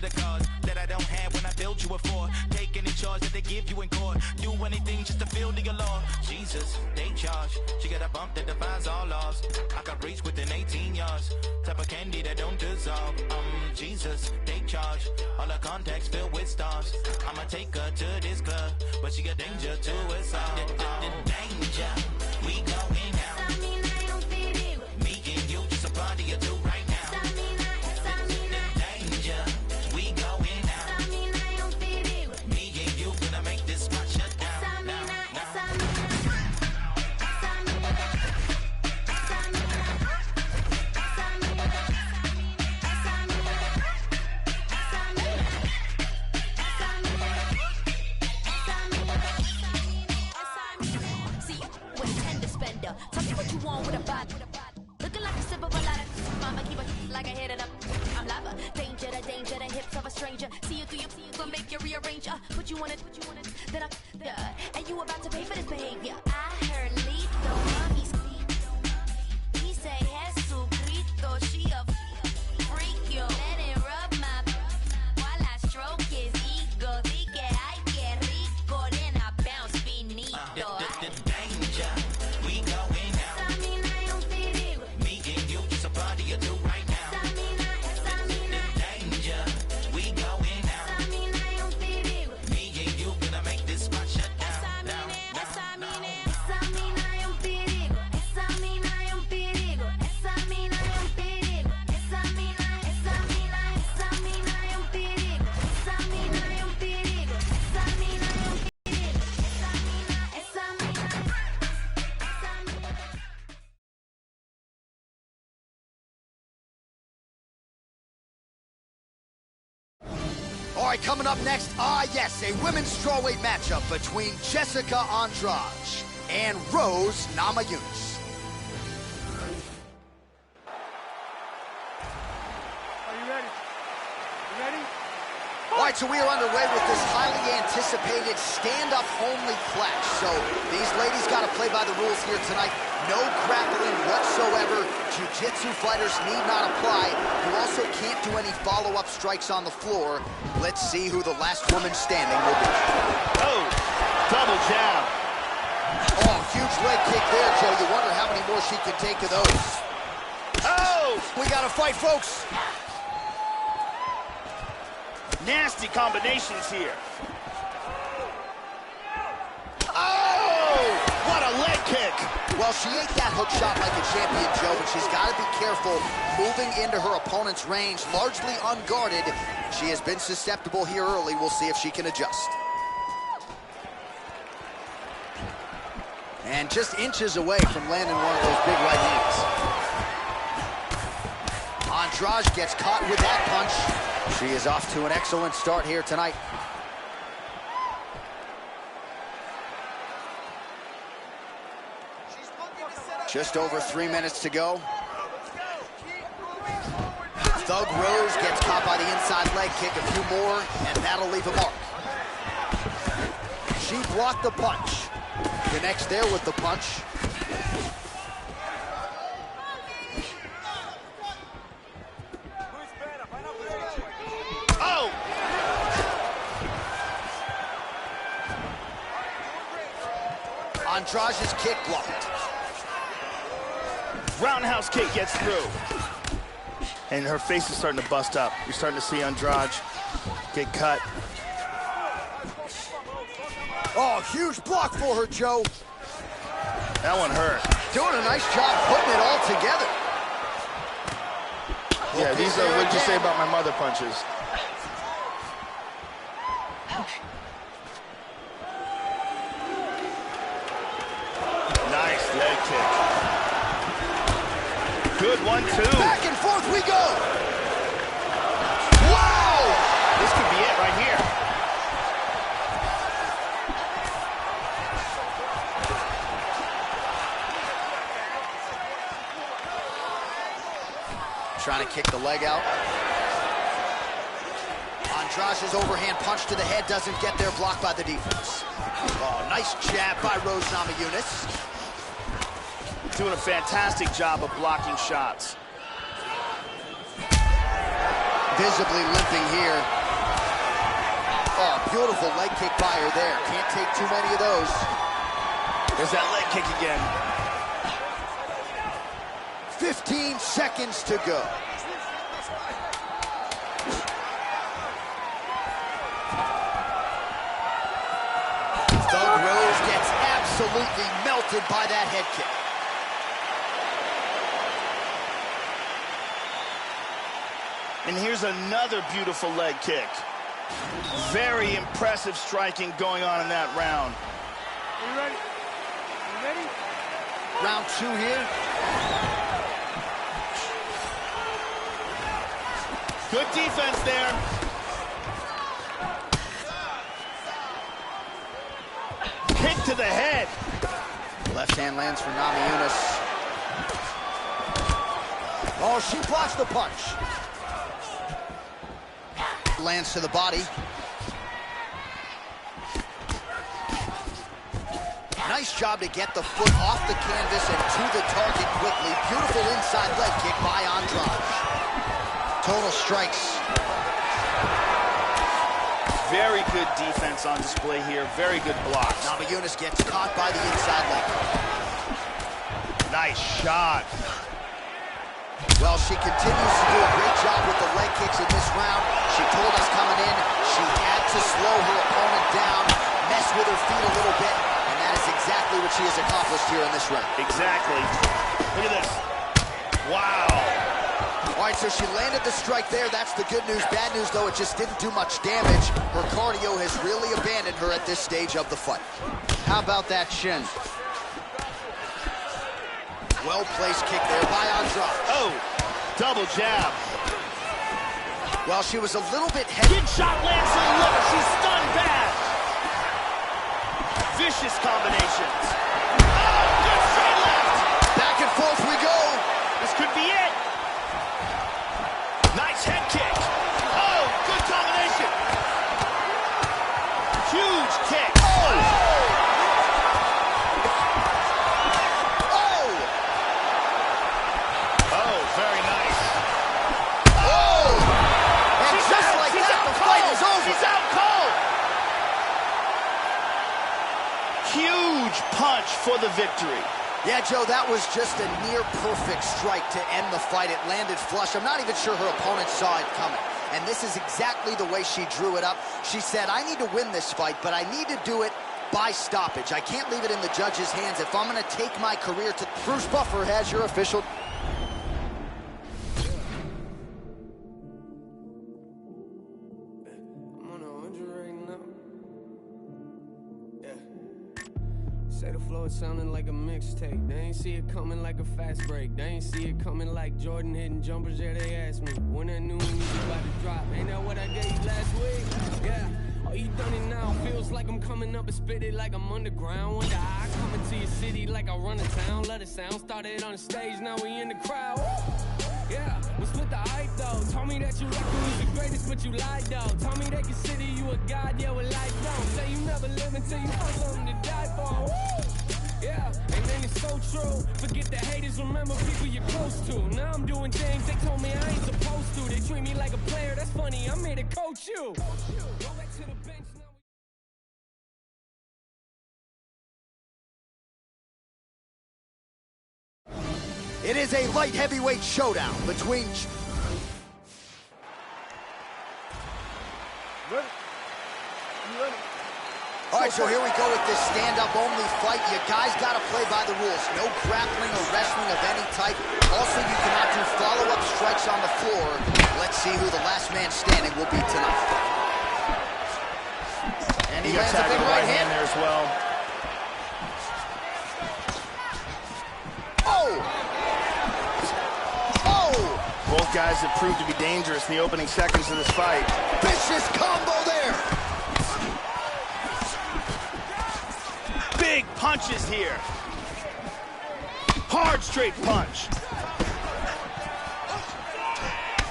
the cause that I don't have when I build you a fort. Take any charge that they give you in court. Do anything just to feel the law. Jesus, they charge. She got a bump that defies all laws. I can reach within 18 yards. Type of candy that don't dissolve. Jesus, they charge. All her contacts filled with stars. I'ma take her to this club, but she got danger to us all. Danger, we going out. Me and you, just a party or two right now. Danger, we going out. Me and you gonna make this spot shut down. Tell me what you want with a body. Looking like a sip of a lot of mama, keep it like I hit it up. I'm lava, danger, the hips of a stranger. See you through your gonna make you rearrange. Put you on it, then and you about to pay for this behavior. I heard Lito, he say Jesucristo, she a freak, yo. Let it rub my while I stroke his ego. Dice ay que rico, then I bounce finito. Danger, we going out. Me and you, just a party or two right now. Danger, we going out. Me and you gonna make this spot shut down. All right, coming up next, yes, a women's strawweight matchup between Jessica Andrade and Rose Namajunas. Are you ready? You ready? All right, so we are underway with this highly anticipated stand-up only clash. So these ladies got to play by the rules here tonight. No grappling whatsoever. Jiu-jitsu fighters need not apply. You also can't do any follow-up strikes on the floor. Let's see who the last woman standing will be. Oh, double jab. Oh, huge leg kick there, Joe. You wonder how many more she can take of those. Oh! We got to fight, folks. Nasty combinations here. Oh! What a leg kick! Well, she ate that hook shot like a champion, Joe, but she's got to be careful moving into her opponent's range, largely unguarded. She has been susceptible here early. We'll see if she can adjust. And just inches away from landing one of those big right hands. Andrade gets caught with that punch. She is off to an excellent start here tonight. Just over 3 minutes to go. Thug Rose gets caught by the inside leg kick, a few more, and that'll leave a mark. She blocked the punch. Connects there with the punch. Oh! Andrade's kick blocked. Roundhouse kick gets through. And her face is starting to bust up. You're starting to see Andrade get cut. Oh, huge block for her, Joe. That one hurt. Doing a nice job putting it all together. Yeah, these are, what'd you say about my mother punches? Nice leg kick. Good 1-2. Back and forth we go. Wow! This could be it right here. Trying to kick the leg out. Andrade's overhand punch to the head doesn't get there, blocked by the defense. Oh, nice jab by Rose Namajunas. Doing a fantastic job of blocking shots. Visibly limping here. Oh, beautiful leg kick by her there. Can't take too many of those. There's that leg kick again. 15 seconds to go. Thug Rose gets absolutely melted by that head kick. And here's another beautiful leg kick. Very impressive striking going on in that round. Are you ready? You ready? Round 2 here. Good defense there. Kick to the head. Left hand lands for Namajunas. Oh, she blocks the punch. Lands to the body. Nice job to get the foot off the canvas and to the target quickly. Beautiful inside leg kick by Andrade. Total strikes. Very good defense on display here. Very good blocks. Namajunas gets caught by the inside leg. Nice shot. Well, she continues to do a great job with the leg kicks in this round. She told us coming in, she had to slow her opponent down, mess with her feet a little bit, and that is exactly what she has accomplished here in this round. Exactly. Look at this. Wow. All right, so she landed the strike there. That's the good news. Bad news, though, it just didn't do much damage. Her cardio has really abandoned her at this stage of the fight. How about that shin? Well-placed kick there by Andrade. Oh, double jab. Well, she was a little bit heavy. Big shot lands to the liver. She's stunned bad. Vicious combinations. Oh, good straight left. Back and forth we go. This could be it. Nice head kick. Oh, good combination. Huge kick. Oh! Oh, very nice. Oh! And She's just out. like She's that, out the fight cold. is over. She's out cold. Huge punch for the victory. Yeah, Joe, that was just a near-perfect strike to end the fight. It landed flush. I'm not even sure her opponent saw it coming. And this is exactly the way she drew it up. She said, I need to win this fight, but I need to do it by stoppage. I can't leave it in the judge's hands if I'm going to take my career to... Bruce Buffer has your official... Say the flow, it sounding like a mixtape. They ain't see it coming like a fast break. They ain't see it coming like Jordan hitting jumpers. Yeah, they asked me when that new music about to drop. Ain't that what I gave you last week? Yeah. Oh, you done it now. Feels like I'm coming up and spit it like I'm underground. Wonder how I come into your city like I run a town. Let it sound. Started on the stage, now we in the crowd. Yeah, we split the hype though. Told me that you record was the greatest, but you lied though. Told me they consider you a god, yeah, with life don't. Say you never live until you find something to die for. Woo! Yeah, and then it's so true. Forget the haters, remember people you're close to. Now I'm doing things they told me I ain't supposed to. They treat me like a player, that's funny, I'm here to coach you. Go back to the bench now. It is a light heavyweight showdown between... Ready? You ready? All right, so here we go with this stand-up only fight. You guys got to play by the rules. No grappling or wrestling of any type. Also, you cannot do follow-up strikes on the floor. Let's see who the last man standing will be tonight. And he lands a big right hand there as well. Oh! Oh! Both guys have proved to be dangerous in the opening seconds of this fight. Vicious combo there! Big punches here. Hard straight punch.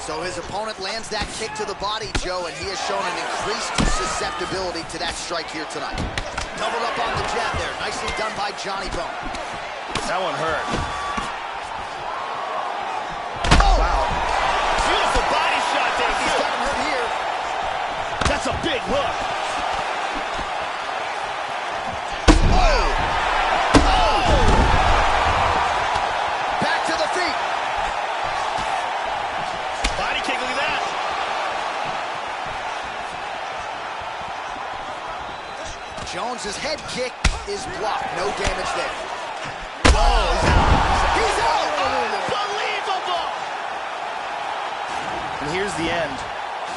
So his opponent lands that kick to the body, Joe, and he has shown an increased susceptibility to that strike here tonight. Doubled up on the jab there. Nicely done by Johnny Bone. That one hurt. Oh! Wow. Beautiful body shot there, He's too. Big hook. Oh! Oh! Back to the feet. Body kick, look at that. Jones's head kick is blocked. No damage there. Oh, He's out! Unbelievable! And here's the end.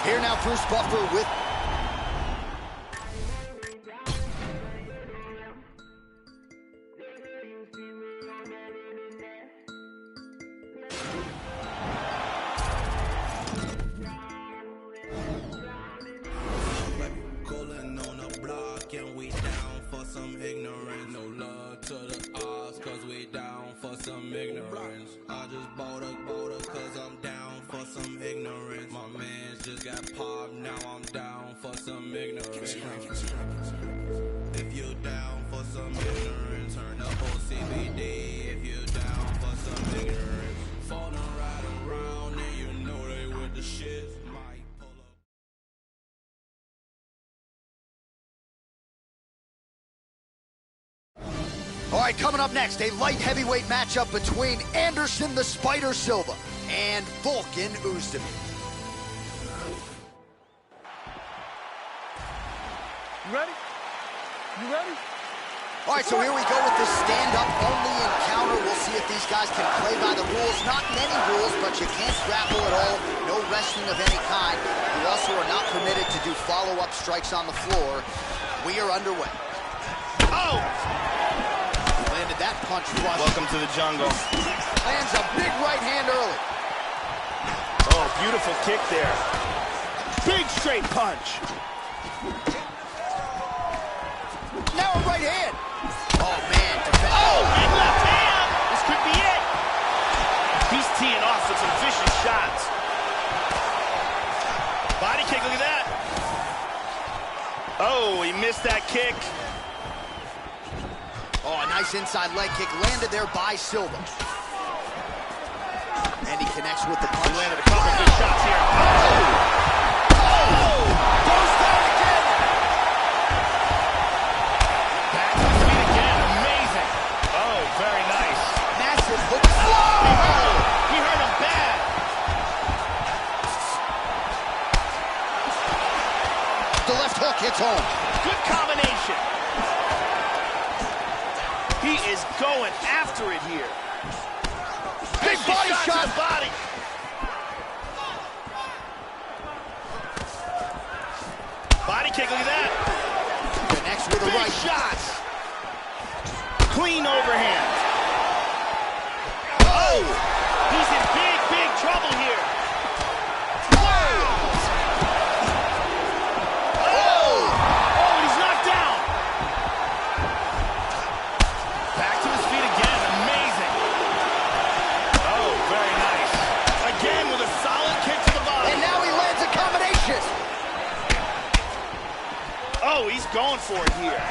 Here now, Bruce Buffer with... Coolin' on the block and we down for some ignorance. No love to the odds cause we down for some ignorance. I just bought a cause I'm down for some ignorance. My mans just got popped, now I'm down for some ignorance. If you down for some ignorance, turn up on CBD. If you down for some ignorance, falling right around and you know they with the shit. Might pull up. All right, coming up next, a light heavyweight matchup between Anderson the Spider Silva and Volkan Oezdemir. You ready? You ready? All right, so here we go with the stand-up only encounter. We'll see if these guys can play by the rules. Not many rules, but you can't grapple at all. No wrestling of any kind. You also are not permitted to do follow-up strikes on the floor. We are underway. Oh! He landed that punch flush. Welcome to the jungle. Lands a big right hand early. Oh, beautiful kick there. Big straight punch. Now a right hand. Oh, man. Oh, big left hand. This could be it. He's teeing off with some vicious shots. Body kick, look at that. Oh, he missed that kick. Oh, a nice inside leg kick landed there by Silva. And he connects with the punch. He landed a couple good shots here. Oh! Goes down again. Back to his feet again. Amazing. Oh, very nice. Massive hook. Oh, he hurt him bad. The left hook hits home. Good combination. He is going after it here. Big body shot. To the body. Body kick, look at that. Connects with a Big right. shots. Clean overhand. Oh, he's in big, big trouble here. Oh, he's going for it here.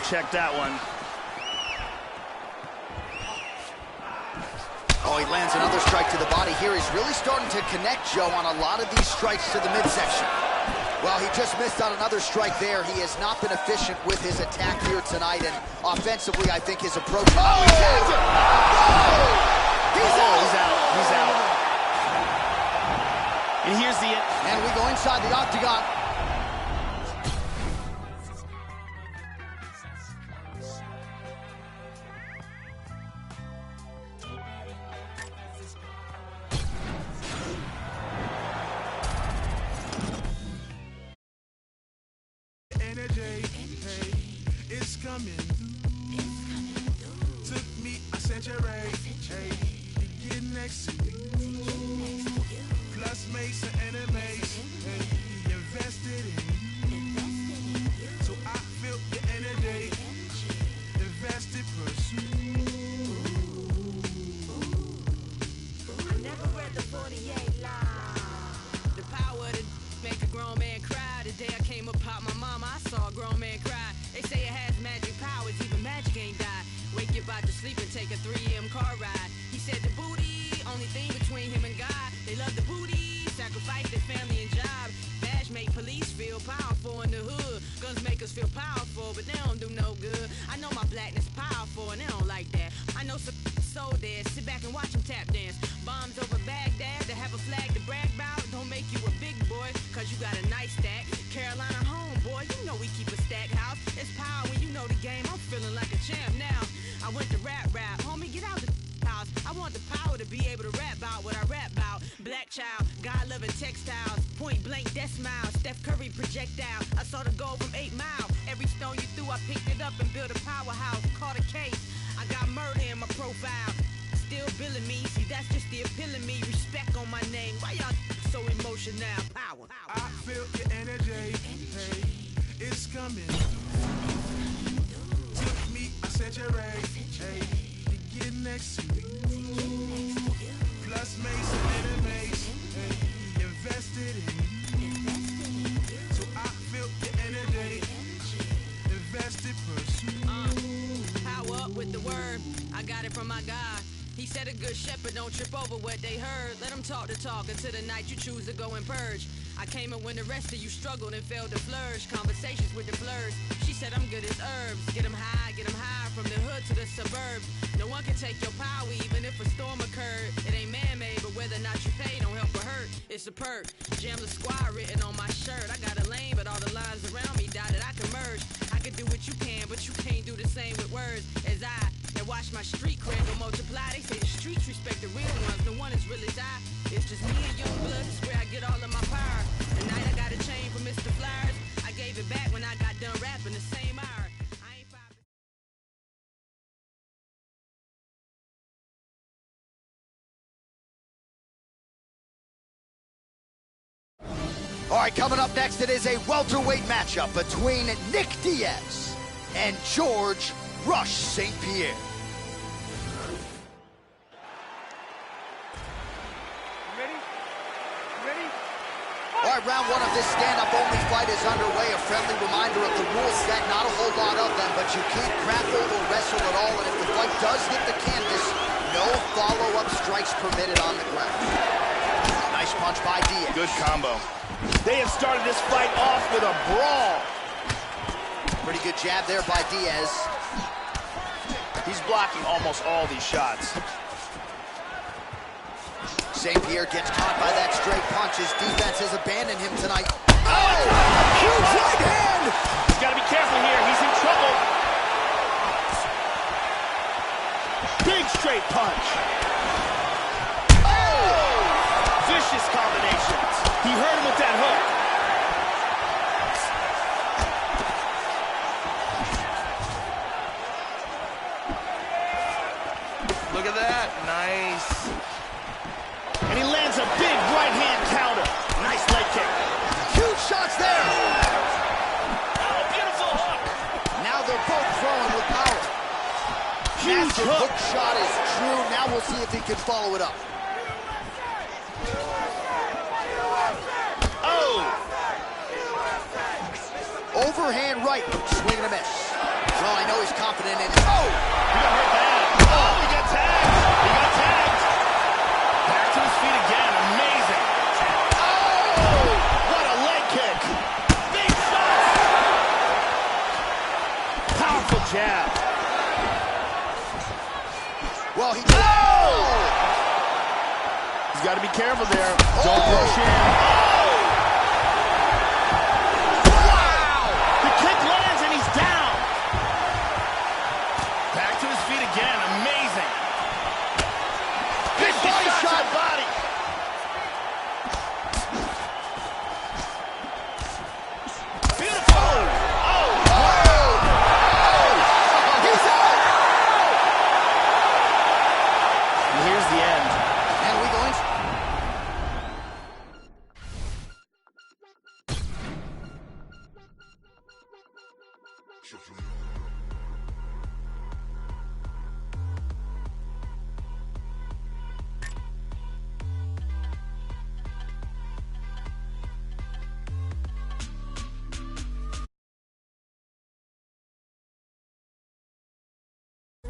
Check that one. Oh, he lands another strike to the body here. He's really starting to connect, Joe, on a lot of these strikes to the midsection. Well, he just missed on another strike there. He has not been efficient with his attack here tonight, and offensively, I think his approach... Oh, he has it! Oh! He's out! He's out. He's out. And here's the... And we go inside the octagon. Energy, hey, it's coming. Took me a century, hey, to get next to you. Plus made some enemies, hey, invested in you. So I feel the energy, invested pursuit. I never read the 48 line. The power to make a grown man cry. The day I came up pop my mama, I saw a grown man cry. They say it has magic powers, even magic ain't die. Wake you about to sleep and take a 3 AM car ride. He said the booty, only thing between know my blackness powerful, and they don't like that. I know some so dead. Sit back and watch them tap dance. Bombs over Baghdad to have a flag to brag about. Don't make you a big boy, cause you got a nice stack. Carolina homeboy, you know we keep a stack house. It's power when you know the game. I'm feeling like a champ now. I went to rap. Homie, get out the house. I want the power to be able to rap about what I rap about. Black child, God-loving textiles. Point blank, death smile. Steph Curry projectile. I saw the goal from 8 Mile. Every stone you threw, I picked it up and built a powerhouse. Caught a case. I got murder in my profile. Still billing me. See, that's just the appeal of me. Respect on my name. Why y'all so emotional? Power. I feel your energy. Hey, it's coming. Took me, I said you're right. Hey, you get next to me. Plus mates and enemies. Hey, invested in me. So I feel your energy. Invested pursuit. Power up with the word. I got it from my God. He said a good shepherd don't trip over what they heard. Let them talk the talk until the night you choose to go and purge. I came in when the rest of you struggled and failed to flourish. Conversations with the blurs. She said I'm good as herbs. Get them high from the hood to the suburbs. No one can take your power even if a storm occurred. It ain't man-made, but whether or not you pay don't help or hurt. It's a perk. Jam the squad written on my shirt. I got a lane, but all the lines around me dotted. I can merge. I can do what you can, but you can't do the same with words as I. And watch my street cred go multiply. They say the streets respect the real ones. No one as real as I. It's just me and young blood. It's where I get all of my power. Tonight I got a chain from Mr. Flyers. I gave it back when I got done rapping the same hour. I ain't 5. All right, coming up next, it is a welterweight matchup between Nick Diaz and George Rush St. Pierre. All right, round one of this stand-up-only fight is underway. A friendly reminder of the rule set. Not a whole lot of them, but you can't grapple or wrestle at all. And if the fight does hit the canvas, no follow-up strikes permitted on the ground. Nice punch by Diaz. Good combo. They have started this fight off with a brawl. Pretty good jab there by Diaz. He's blocking almost all these shots. St. Pierre gets caught by that straight punch. His defense has abandoned him tonight. Oh! Huge right hand! He's got to be careful here. He's in trouble. Big straight punch. Oh! Vicious combinations. He hurt him with that hook. Look at that. Nice. And he lands a big right hand counter. Nice leg kick. Huge shots there. Oh, beautiful hook. Now they're both throwing with power. Huge hook shot is true. Now we'll see if he can follow it up. Oh! Overhand right. Swing and a miss. Well, I know he's confident in it. Oh! He got hurt bad. Oh, he got tagged. He got tagged. Back to his feet again. Amazing. Oh! What a leg kick. Big shot. Powerful jab. Well, he... Oh! He's got to be careful there. Don't rush in. Oh! Wow! The kick lands and he's down. Back to his feet again. Amazing. Big body shot. Body. Beautiful. Oh! He's out! And here's the end. And we going...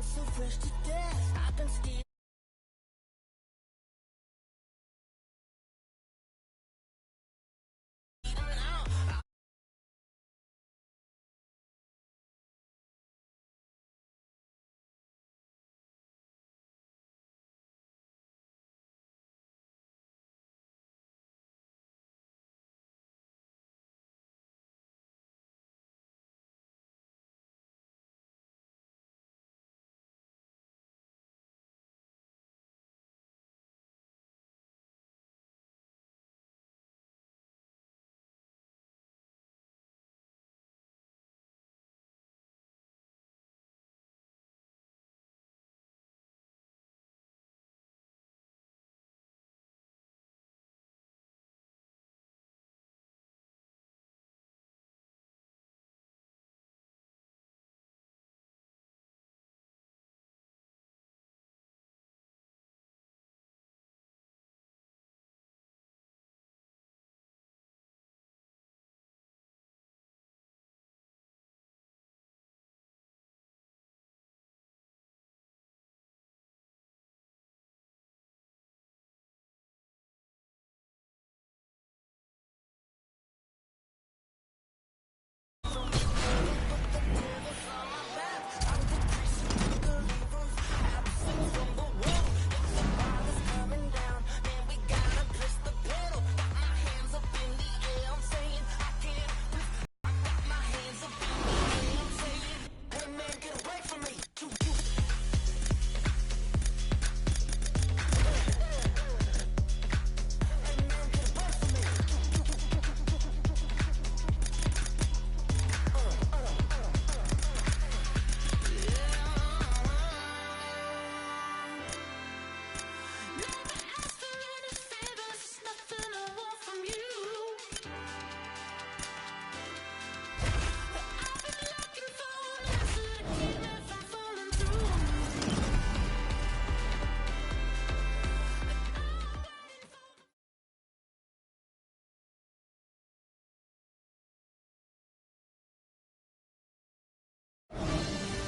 So fresh to death, I can still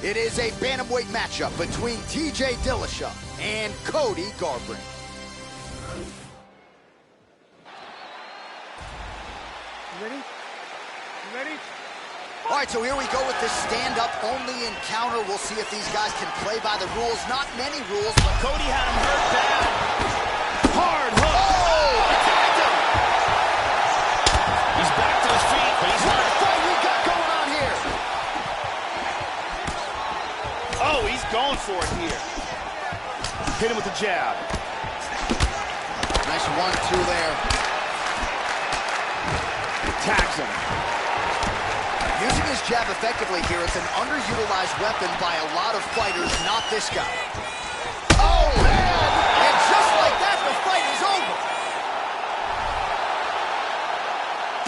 It is a bantamweight matchup between TJ Dillashaw and Cody Garbrandt. You ready? You ready? All right, so here we go with this stand-up only encounter. We'll see if these guys can play by the rules. Not many rules, but Cody had him hurt bad. Hard hook. oh! Attacked him. He's back to his feet, but he's What a hurt. fight we got going on here! Oh, he's going for it here. Hit him with the jab. Nice 1-2 there. Tags him. Using his jab effectively here, it's an underutilized weapon by a lot of fighters, not this guy. Oh, man! And just like that, the fight is over.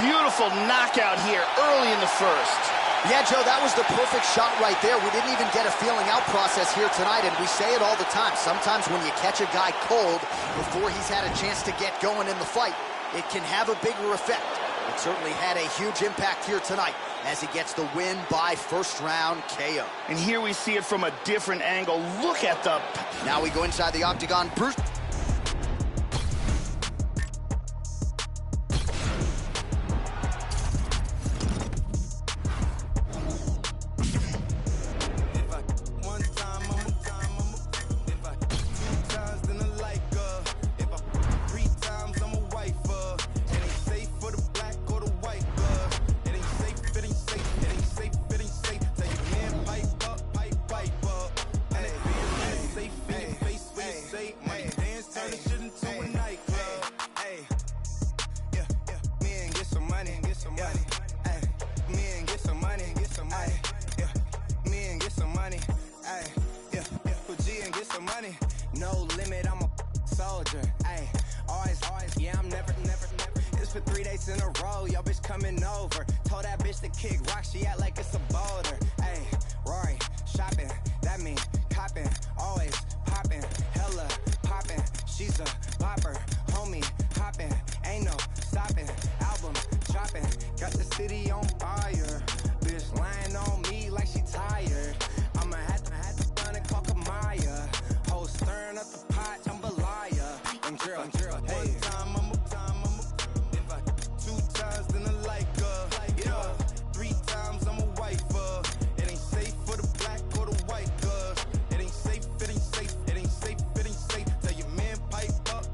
Beautiful knockout here early in the first. Yeah, Joe, that was the perfect shot right there. We didn't even get a feeling out process here tonight, and we say it all the time. Sometimes when you catch a guy cold before he's had a chance to get going in the fight, it can have a bigger effect. It certainly had a huge impact here tonight as he gets the win by first round KO. And here we see it from a different angle. Look at the... Now we go inside the octagon. Bruce. No limit, I'm a soldier. Ay, always, yeah, I'm never. It's for 3 days in a row, yo bitch coming over. Told that bitch to kick rock, she act like it's a boulder. Ay, Rory, shopping, that mean copping, always popping, hella popping. She's a bopper, homie, hopping, ain't no stopping. Album dropping, got the city on fire. Bitch lying on me like she tired. I'ma have to find and call Kamaya. Stirring up the pot, jambalaya. I'm drill. Hey. One time, I'm if I 2 times, then I like yeah. 3 times, I'm a wife. It ain't safe for the black or the white. It ain't safe, it ain't safe, it ain't safe, it ain't safe. Tell your man pipe up.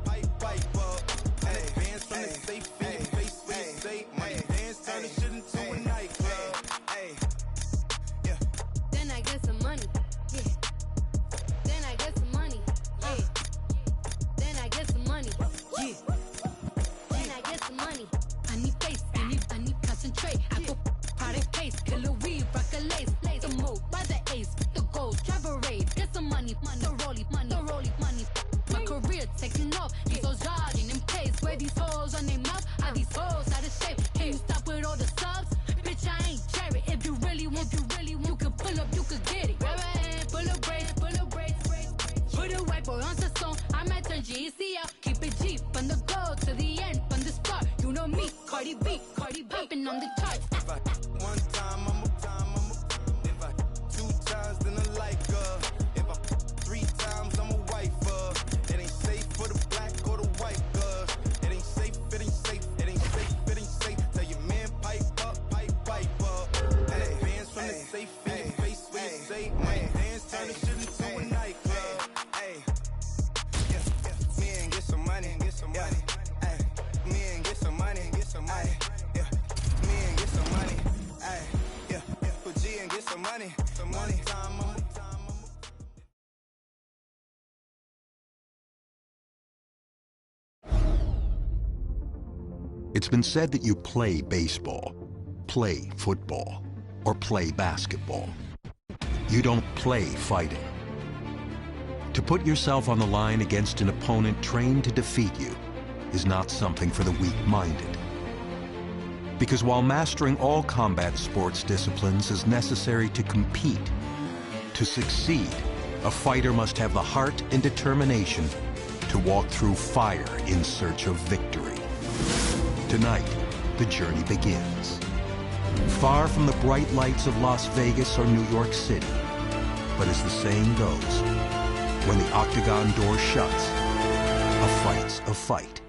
And advance from the safe in your face when you say money dance, turn this shit into a nightclub. Hey, yeah. Then I get some money. Yeah. Then I get some money. Yeah. Then I get some money. Yeah. Then I get some money. I need face, I need concentrate. I go product pace, killer weed, rock a lace, blaze a move by the ace, the gold, drive a raid, get some money, the rollie, money. My career taking off, these hoes jogging in place, where these hoes on their mouth, are these hoes out of shape? Can you stop with all the subs? Bitch, I ain't cherry. If you really want, you can pull up, you could get it. Grab a hand, pull a braids. Put a white boy on the song, I might turn GCL. Keep it G from the go to the end, from the start. You know me, Cardi B, popping on the charts. If I 1 time, I'm if I 2 times, then I like if I 3 times, I'm a wife. It ain't safe for the black or the white. It ain't safe, it ain't safe, it ain't safe, it ain't safe. Tell your man pipe up. And advance from the safe in your face when you say money dance, turn this shit into a nightclub. Hey, yeah, me and get some money, Ay, me and get some money, Ay, yeah, me and get some money, Ay, yeah, put G and get some money, time. It's been said that you play baseball, play football, or play basketball. You don't play fighting. To put yourself on the line against an opponent trained to defeat you is not something for the weak-minded. Because while mastering all combat sports disciplines is necessary to compete, to succeed, a fighter must have the heart and determination to walk through fire in search of victory. Tonight, the journey begins. Far from the bright lights of Las Vegas or New York City, But as the saying goes, when the octagon door shuts, a fight's a fight.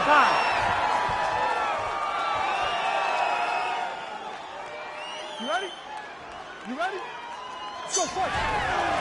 Time. You ready? You ready? Let's go fight.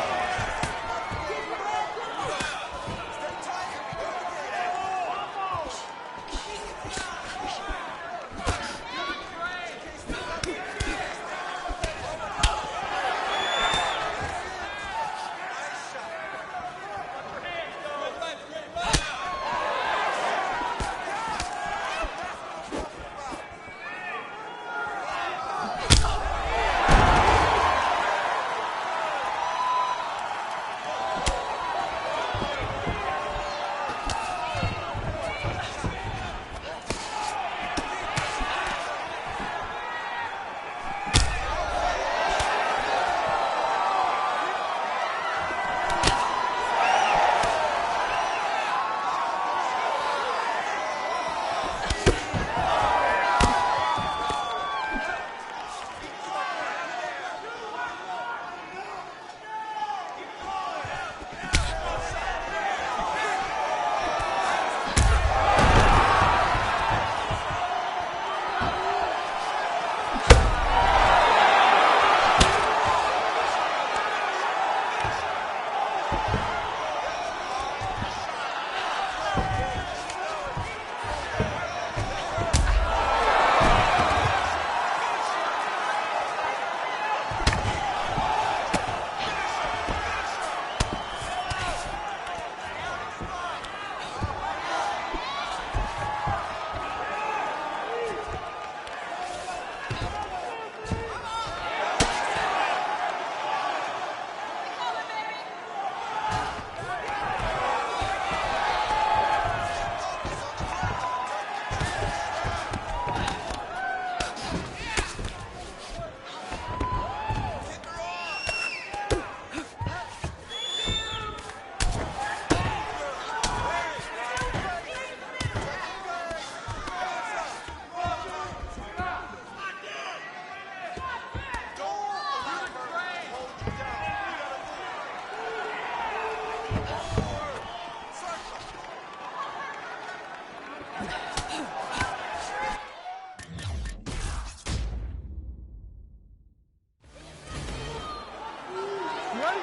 ready?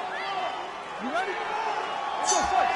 You ready? Let's go fight.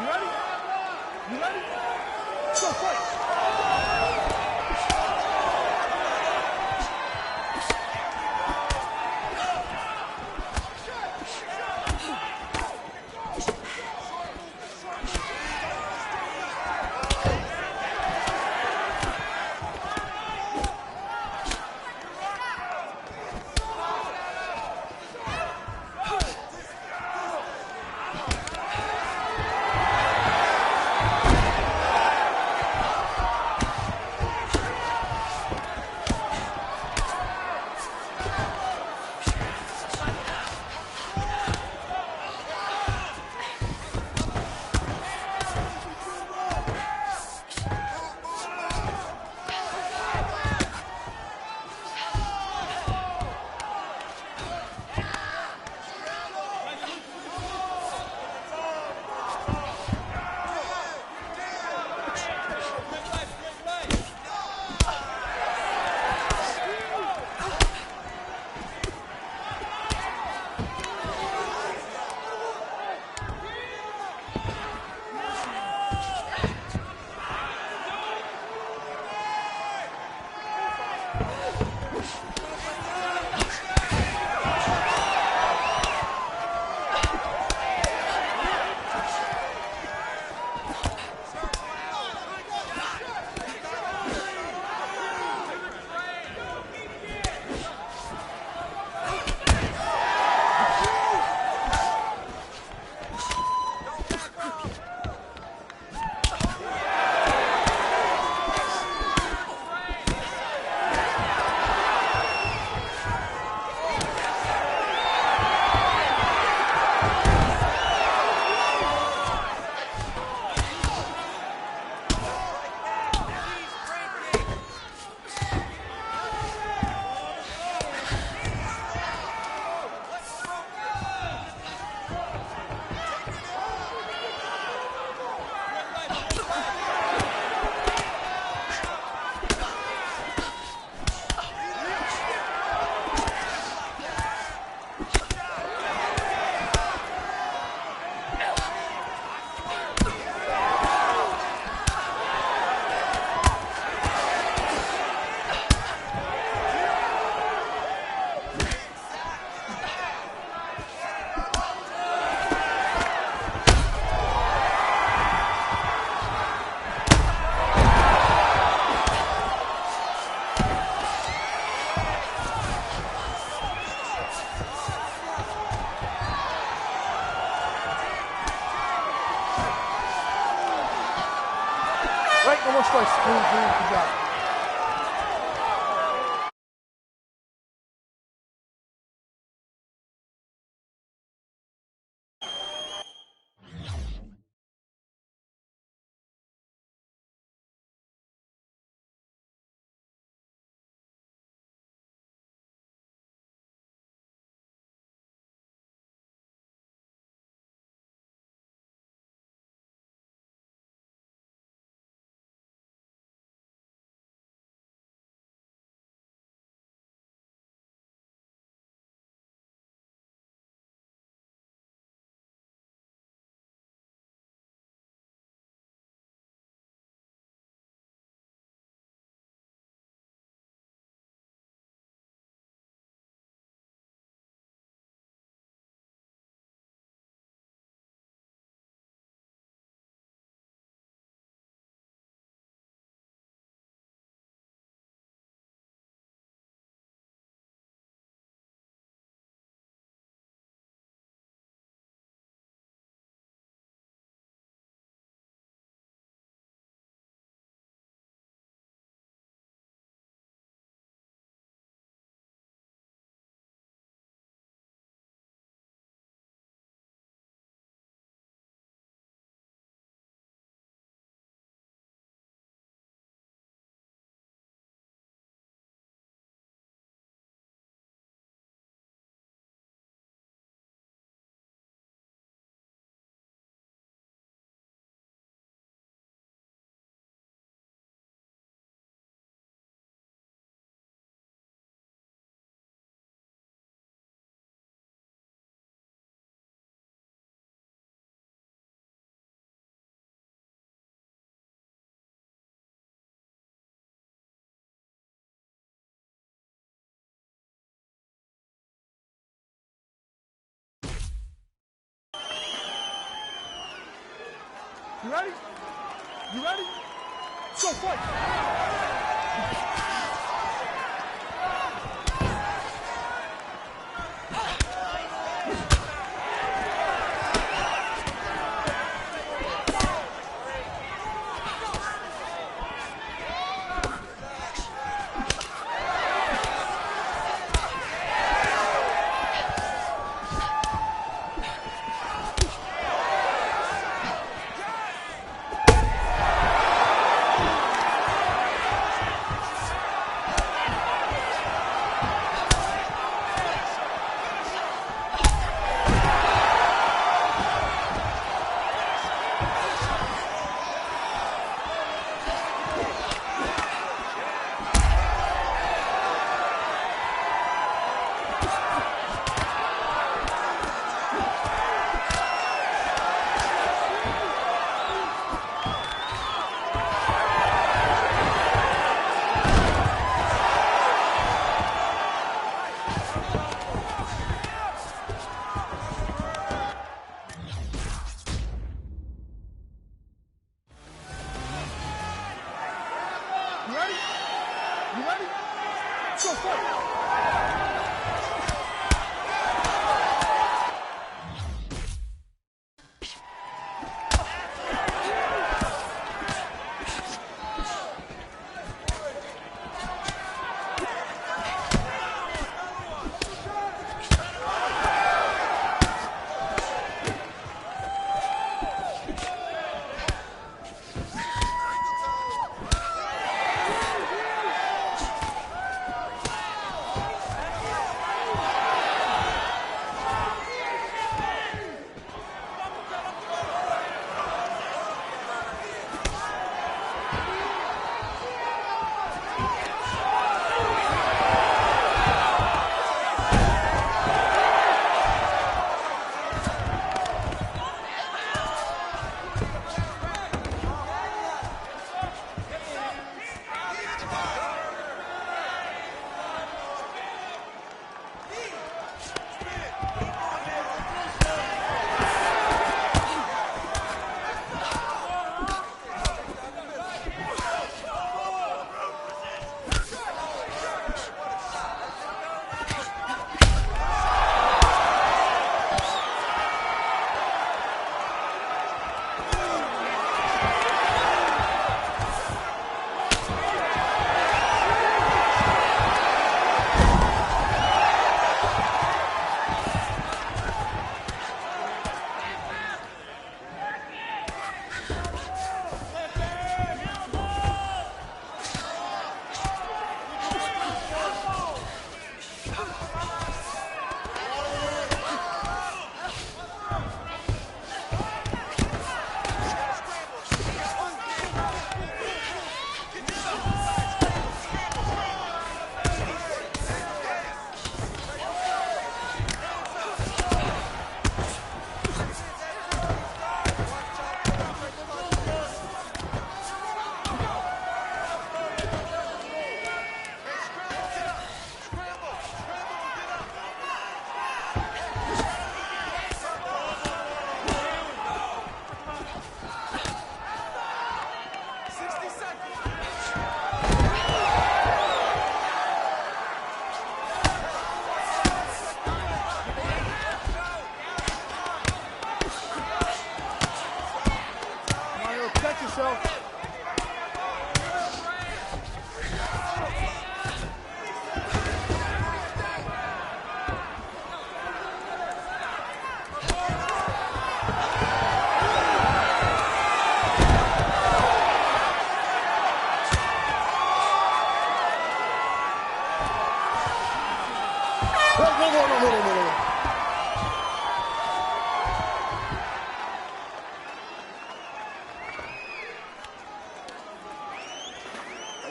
You ready? You ready? Let's go fight. Right, no more strikes. Good job. You ready? You ready? Go fight! You ready? You ready? Go fight! Protect yourself. Whoa.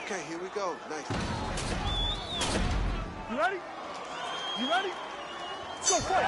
Okay, here we go. Nice. You ready? You ready? Go fight!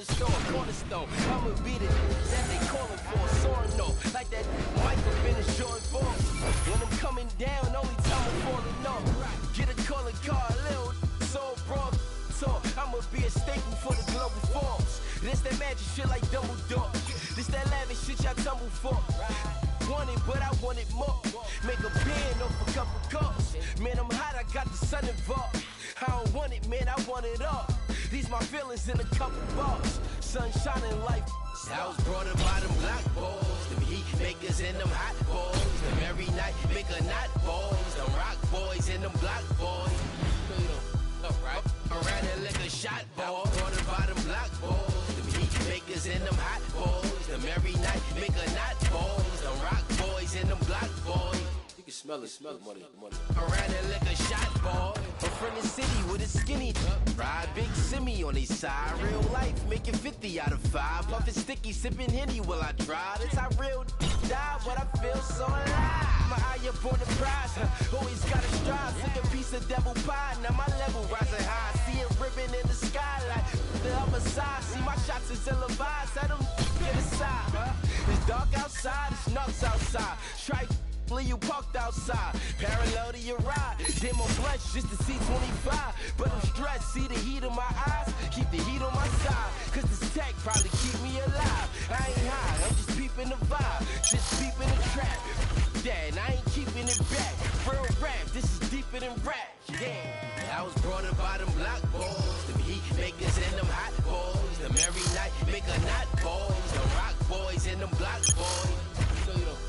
cornerstone. I'ma be the that they calling for. Soaring though, like that Michael been a short for. When I'm coming down, only time I'm falling off. Get a calling card, little so broad. I'ma be a staple for the global forms. This that magic shit like Dumbledore. This that lavish shit y'all tumble for. Want it, but I want it more. Make a pen off a couple cups. Man, I'm hot, I got the sun involved. I don't want it, man, I want it all. These my feelings in a couple bars. Sun shining like I was brought up by them black boys. Them heat makers and them hot boys. Them every night make a knot boys. Them rock boys and them black boys. Right. Around the liquor shot boy. Brought up by them black boys. Them heat makers and them hot boys. Them every night make a knot boys. Them rock boys and them black boys. You can smell it, money. Around the liquor shot boy. I'm from the city with a skinny ride big semi on his side. Real life making 50 out of 5. Puffin' sticky, sipping Henny while I drive. It's how real die, but I feel so alive. My eye up on the prize, always gotta strive. Sick a piece of devil pie, now my level rising high. See it ribbon in the skylight, the other side. See my shots is televised, I don't get aside. It's dark outside, it's nuts outside. Strike you parked outside, parallel to your ride. Dim on blush just to see 25. But I'm stressed, see the heat in my eyes. Keep the heat on my side, cause this tech probably keep me alive. I ain't high, I'm just peeping the vibe. Just peeping the trap. Yeah, and I ain't keeping it back. Real rap, this is deeper than rap. Yeah, I was brought up by them black boys. Them heat makers and them hot boys. Them every night make a knot boys. Them rock boys and them black boys. So you know,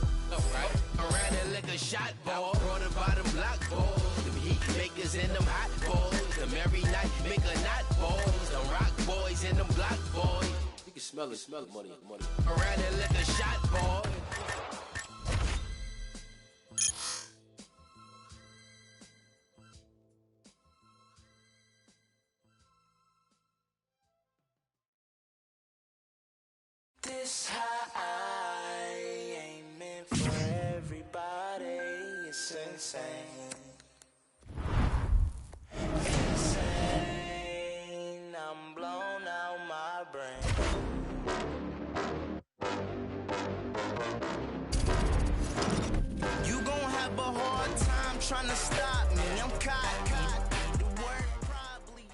right? Around the liquor shot boy. Brought up by them black boys. Them heat makers and them hot boys. Them every night make a knot boys. Them rock boys and them black boys. You can smell it, money. Around the liquor shot boy. This high ain't meant for everybody. It's insane. Insane. I'm blown out my brain. You gon' have a hard time trying to stop me. I'm caught. The word probably is.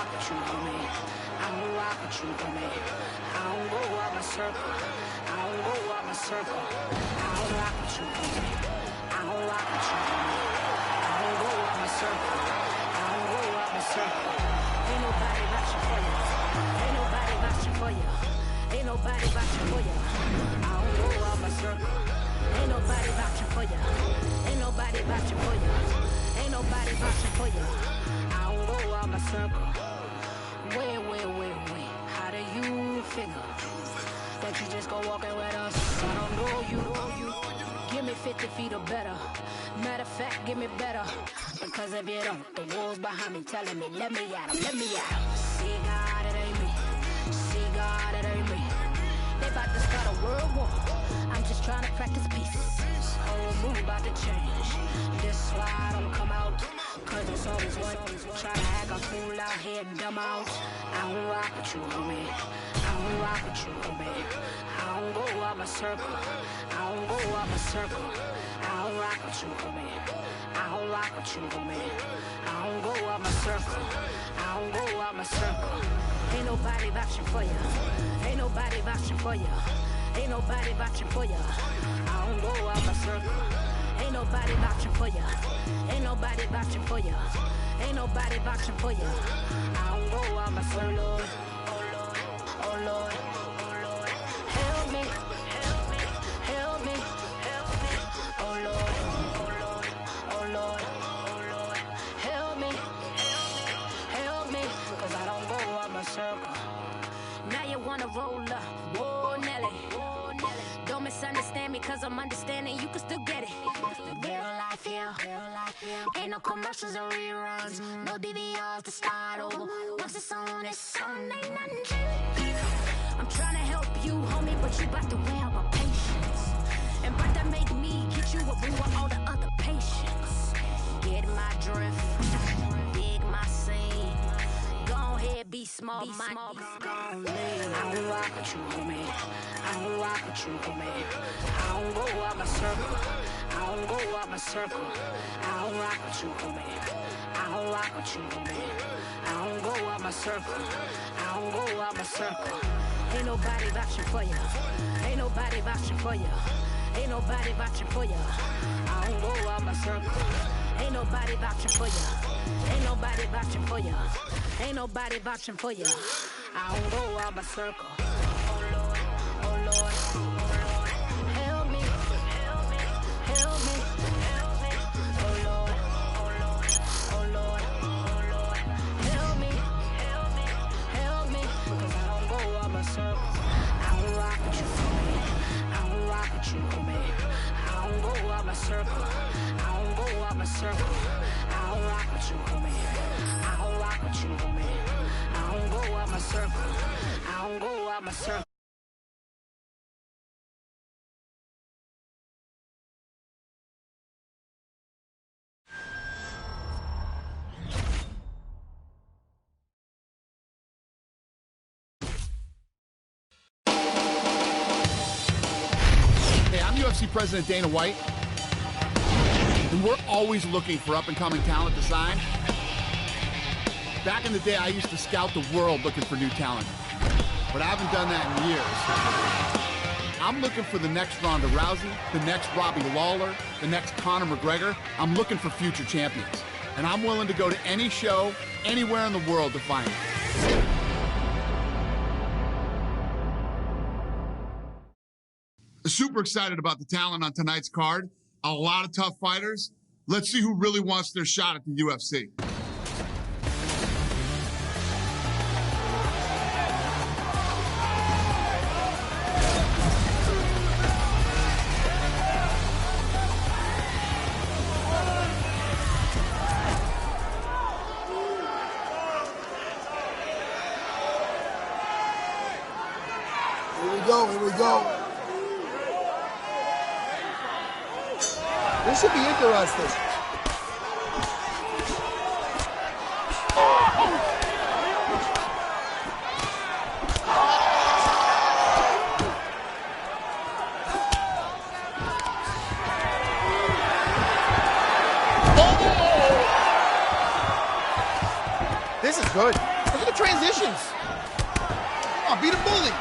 rock with you, homie. I don't rock with you, homie. I don't go out my circle. I don't go out my circle. I don't rock with you, homie. I don't rock with you, homie. I don't go out my circle. I don't go out my circle. Ain't nobody vouching for you. Ain't nobody vouching for you. Ain't nobody vouching for you. I don't go out my circle. Ain't nobody vouching for you. Ain't nobody vouching for you. Ain't nobody vouching for you. I don't go out my circle. Wait. How do you figure that you just go walking with us? I don't know you. Give me 50 feet or better. Matter of fact, give me better. Because if you don't, the wolves behind me telling me, let me at 'em, let me at 'em. See God, it ain't me. See God, it ain't me. They about to start a world war. I'm just trying to practice peace. Whole mood about to change. This why I don't come out. Cause it's always one. Try to act a fool out here and dumb out. I don't rock with you, homie. I don't rock with you, homie. I don't go out my circle. I don't go out my circle. I don't rock with you, homie. I don't rock with you, homie. I don't go out my circle. I don't go out my circle. Ain't nobody vouching for you. Ain't nobody vouching for you. Ain't nobody vouching for you. I don't go out my circle. Ain't nobody vouching for you. Ain't nobody vouching for you. Ain't nobody vouching for you. I don't go out my circle. Oh Lord. Help me. Help me. Oh Lord. Help me. Cause I don't go out my circle. Now you wanna roll up. Whoa, Nelly. Don't misunderstand me, cause I'm understanding you can still get it. Real life here. Ain't no commercials or reruns. No DVRs to start over. Once it's on, ain't nothing changed. I'm trying to help you, homie, but you about to wear my patience. And but that make me get you a room with all the other patients. Get my drift. Dig my scene. Go ahead, be small, my gon' leave. I don't rock with you, homie. I don't rock with you, homie. I don't go out my circle. I don't go out my circle. I don't rock with you, homie. I don't rock with you, homie. I don't go out my circle. I don't go out my circle. Ain't nobody vouching for you. Ain't nobody vouching for you. Ain't nobody vouching for you. I don't go out my circle. Ain't nobody vouching for you. Ain't nobody vouching for you. Ain't nobody vouching for you. I don't go out my circle. Oh Lord. Help me. Oh Lord. Help me. Cause I don't go out my circle. I don't rock with you, homie. I don't rock with you, homie. I don't go out my circle. I don't go out my circle. I don't rock with you, homie. I don't rock with you, homie. I don't go out my circle. I don't go out my circle. Hey, I'm UFC President Dana White, and we're always looking for up-and-coming talent to sign. Back in the day, I used to scout the world looking for new talent, but I haven't done that in years. I'm looking for the next Ronda Rousey, the next Robbie Lawler, the next Conor McGregor. I'm looking for future champions, and I'm willing to go to any show, anywhere in the world to find them. Super excited about the talent on tonight's card. A lot of tough fighters. Let's see who really wants their shot at the UFC. Here we go. This should be interesting. This is good. transitions. Come on, beat a bully.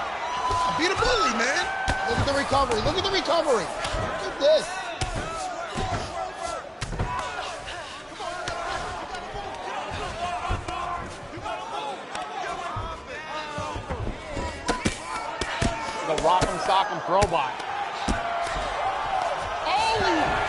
Beat a bully, man. Look at the recovery. Look at the recovery. Look at this. The rock'em sock'em throwback. Oh!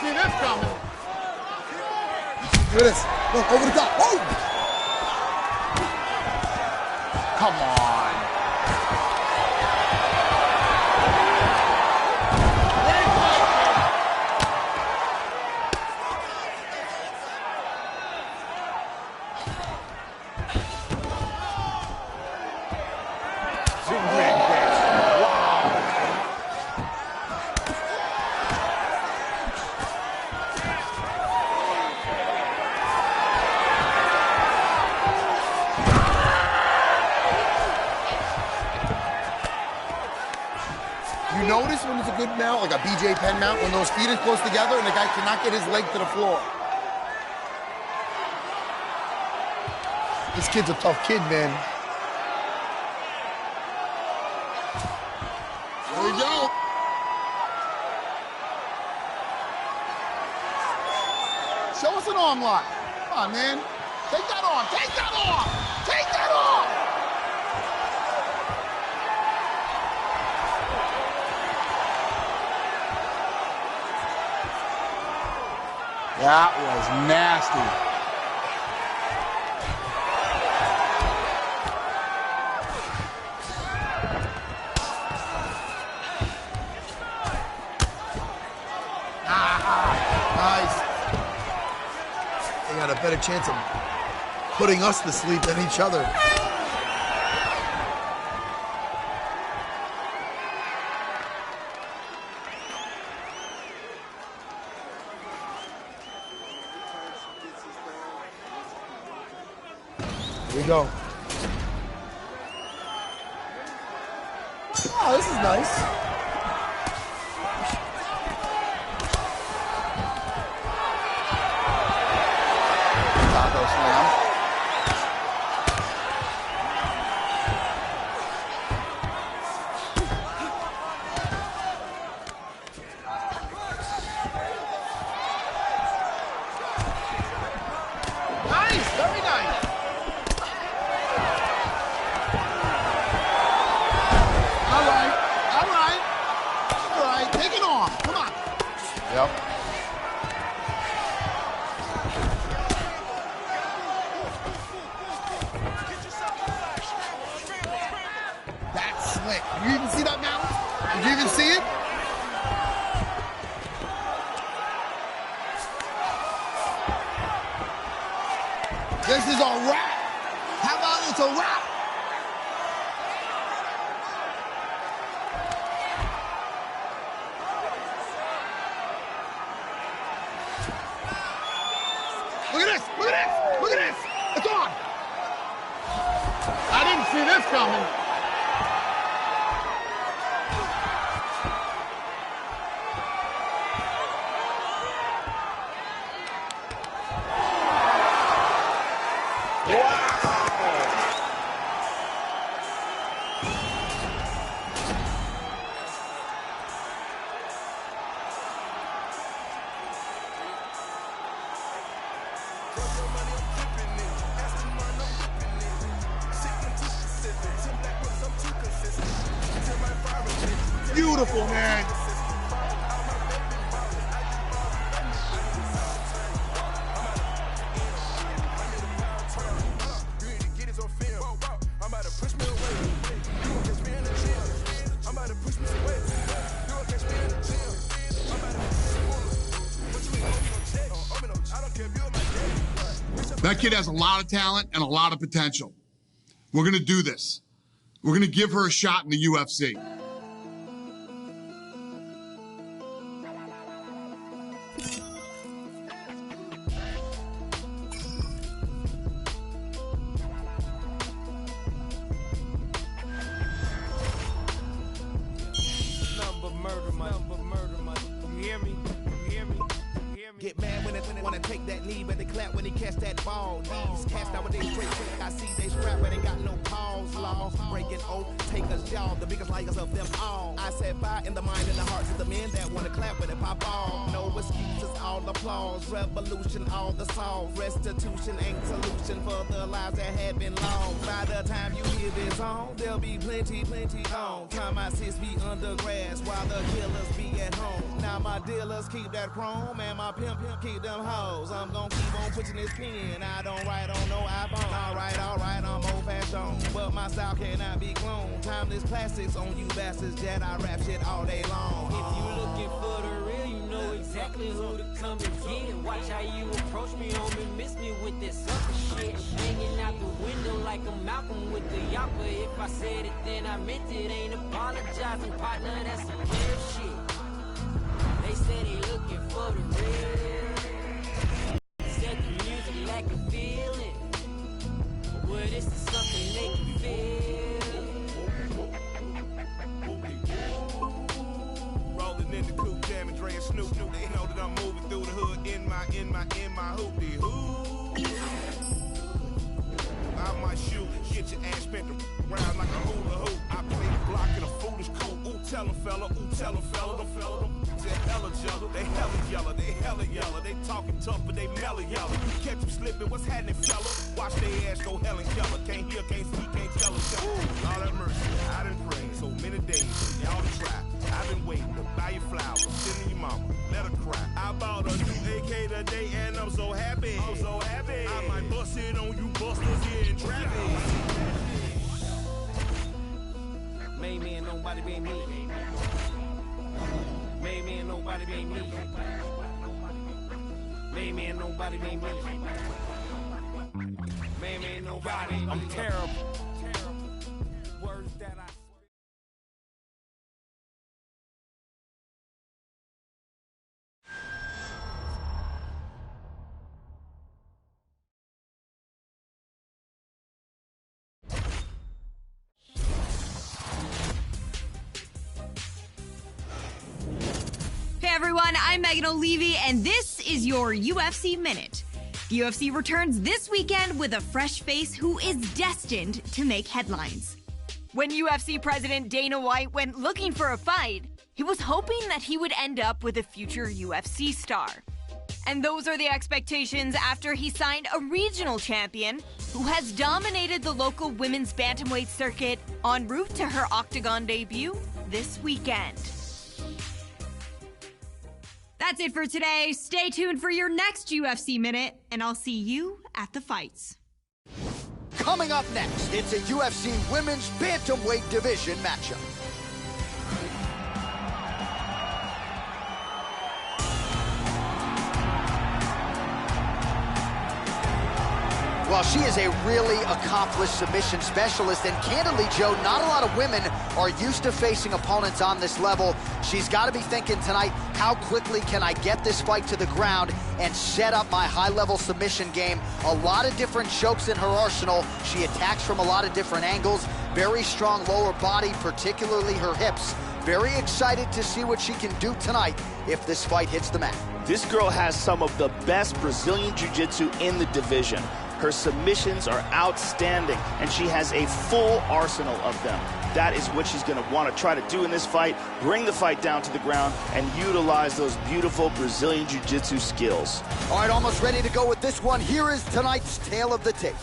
See this coming. Look at this. Look, over the top. Oh! Come on. You notice when it's a good mount, like a BJ Penn mount, when those feet are close together and the guy cannot get his leg to the floor. This kid's a tough kid, man. There we go. Show us an arm lock. Come on, man. Take that arm. Take that arm. Take that arm. That was nasty. Nice. They got a better chance of putting us to sleep than each other. Here we go. Oh, this is nice. Taco slam. Nice, very nice. All right, take it on. Come on. Yep. That's slick. Did you even see that mount? Did you even see it? This is a wrap. How about it's a wrap? Look at this! Look at this! Look at this! It's on! I didn't see this coming. Beautiful, man. That kid has a lot of talent and a lot of potential. We're going to do this. We're going to give her a shot in the UFC. Get mad when they wanna take that knee, but they clap when they catch that ball. Knees cast nowadays straight quick. I see they scrap, but they got no pause. Law breaking oath, take us y'all, the biggest liars of them all. I said fire in the mind and the hearts of the men that wanna clap when they pop off. No excuses, all applause. Revolution, all the songs. Restitution ain't solution for the lives that had been lost. By the time you hear this song, there'll be plenty on. Time my sis be under grass while the killers be at home. Now my dealers keep that chrome and my pimp keep them hoes. I'm gon' keep on pushing this pen. I don't write on no iPhone. Alright, I'm old-fashioned, but my style cannot be cloned. Timeless classics on you bastards, Jedi rap shit all day long. If you looking for the real, you know exactly who to come and get. Watch how you approach me, homie, miss me with that sucker shit. Hanging out the window like a Malcolm with the yapper. If I said it, then I meant it. Ain't apologizing, partner, that's some real shit. They say they looking for the real. Said the music lack a feeling. Well, this is something they can feel. Rolling in the coupe, jamming, Dre and Snoop. They know that I'm moving through the hood in my hoopty hoop. I might shoot, get your ass spent around like a hula hoop. I play the block in a foolish coupe. Ooh, tell 'em fella, them they hella jello, they hella yellow, they talking tough but they mellow yellow. You catch them slipping, what's happening, fella? Watch their ass go hell and yellow. Can't hear, can't see, can't tell them. Lord have mercy, I done prayed so many days, y'all to try. I've been waiting to buy your flowers, sending your mama, let her cry. I bought a new AK today and I'm so happy. I might bust it on you busters here in traffic. Made me and nobody be me. Made me and nobody be me. Made me and nobody be me. Made me and nobody. I'm terrible. Words that I. Hey everyone, I'm Megan O'Leary, and this is your UFC Minute. The UFC returns this weekend with a fresh face who is destined to make headlines. When UFC President Dana White went looking for a fight, he was hoping that he would end up with a future UFC star. And those are the expectations after he signed a regional champion who has dominated the local women's bantamweight circuit en route to her Octagon debut this weekend. That's it for today. Stay tuned for your next UFC Minute, and I'll see you at the fights. Coming up next, it's a UFC Women's Bantamweight Division matchup. Well, she is a really accomplished submission specialist, and candidly, Joe, not a lot of women are used to facing opponents on this level. She's got to be thinking tonight, how quickly can I get this fight to the ground and set up my high-level submission game? A lot of different chokes in her arsenal. She attacks from a lot of different angles. Very strong lower body, particularly her hips. Very excited to see what she can do tonight if this fight hits the mat. This girl has some of the best Brazilian Jiu-Jitsu in the division. Her submissions are outstanding, and she has a full arsenal of them. That is what she's going to want to try to do in this fight, bring the fight down to the ground, and utilize those beautiful Brazilian Jiu-Jitsu skills. All right, almost ready to go with this one. Here is tonight's tale of the tape.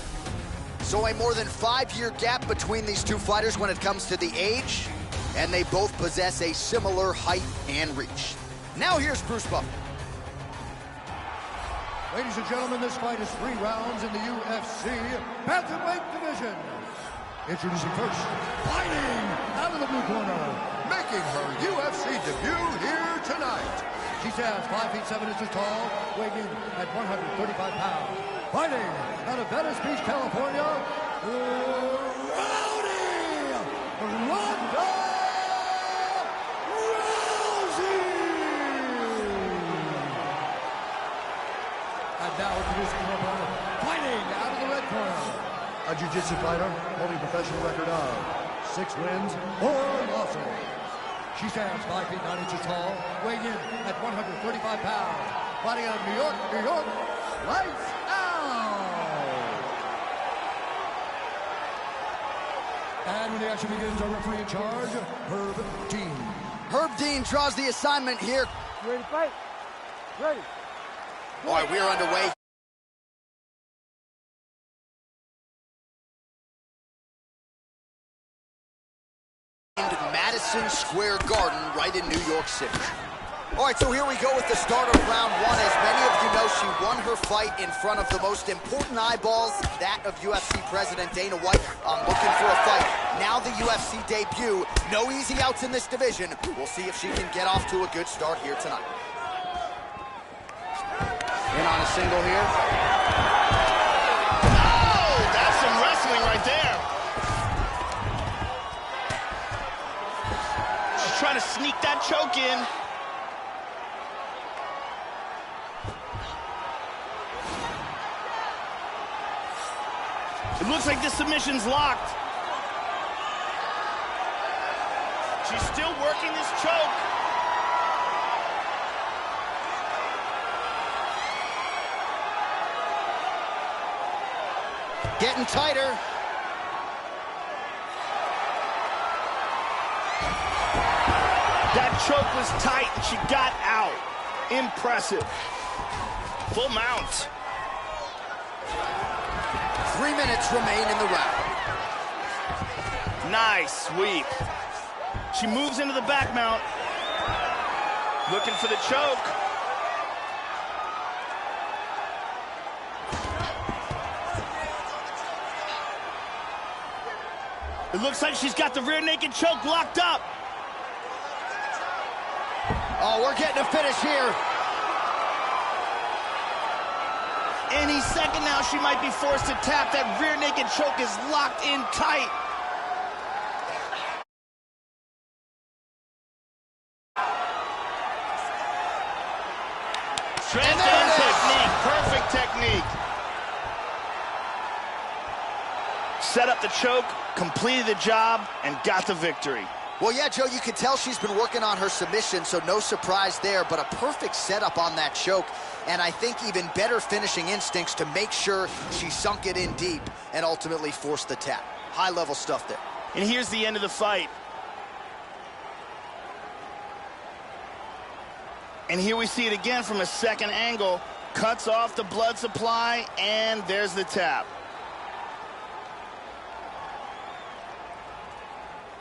So a more than 5-year gap between these two fighters when it comes to the age, and they both possess a similar height and reach. Now here's Bruce Buffer. Ladies and gentlemen, this fight is 3 rounds in the UFC Bantamweight Division. Introducing first, fighting out of the blue corner, making her UFC debut here tonight. She stands 5 feet 7 inches tall, weighing in at 135 pounds. Fighting out of Venice Beach, California, Rowdy Ronda Rousey! And now introducing her opponent, fighting out of the red corner, a jiu-jitsu fighter holding a professional record of 6 wins, 4 losses. She stands 5 feet 9 inches tall, weighing in at 135 pounds. Fighting out of New York, New York, lights out! And when the action begins, our referee in charge, Herb Dean. Herb Dean draws the assignment here. You ready to fight? Ready. All right, we are underway. Madison Square Garden right in New York City. All right, so here we go with the start of round 1. As many of you know, she won her fight in front of the most important eyeballs, that of UFC President Dana White. Looking for a fight. Now the UFC debut. No easy outs in this division. We'll see if she can get off to a good start here tonight. In on a single here. Oh, that's some wrestling right there. She's trying to sneak that choke in. It looks like the submission's locked. She's still working this choke. Getting tighter. That choke was tight and she got out. Impressive. Full mount. 3 minutes remain in the round. Nice sweep. She moves into the back mount. Looking for the choke. It looks like she's got the rear naked choke locked up. Oh, we're getting a finish here. Any second now, she might be forced to tap. That rear naked choke is locked in tight. Strength and technique, perfect technique. Set up the choke, completed the job, and got the victory. Well, yeah, Joe, you can tell she's been working on her submission, so no surprise there, but a perfect setup on that choke, and I think even better finishing instincts to make sure she sunk it in deep and ultimately forced the tap. High-level stuff there. And here's the end of the fight. And here we see it again from a second angle. Cuts off the blood supply, and there's the tap.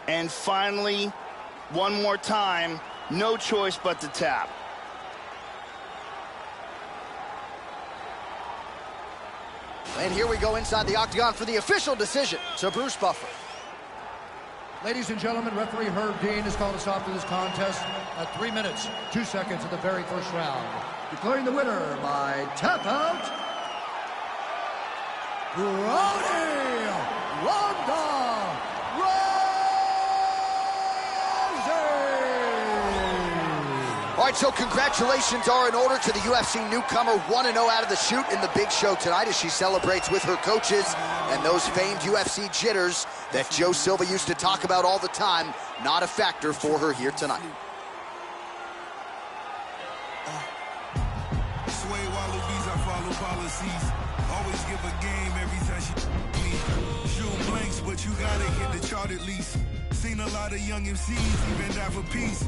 And finally, one more time, no choice but to tap. And here we go inside the octagon for the official decision to Bruce Buffer. Ladies and gentlemen, referee Herb Dean has called a stop to this contest at 3 minutes, 2 seconds of the very first round. Declaring the winner by tap out, Rowdy Ronda Rousey! All right, so congratulations are in order to the UFC newcomer, 1-0 out of the chute in the big show tonight as she celebrates with her coaches and those famed UFC jitters that Joe Silva used to talk about all the time, not a factor for her here tonight. Sway wallabies, I follow policies. Always give a game every time she me. Shoot blanks, but you gotta hit the chart at least. Seen a lot of young MCs even die for peace.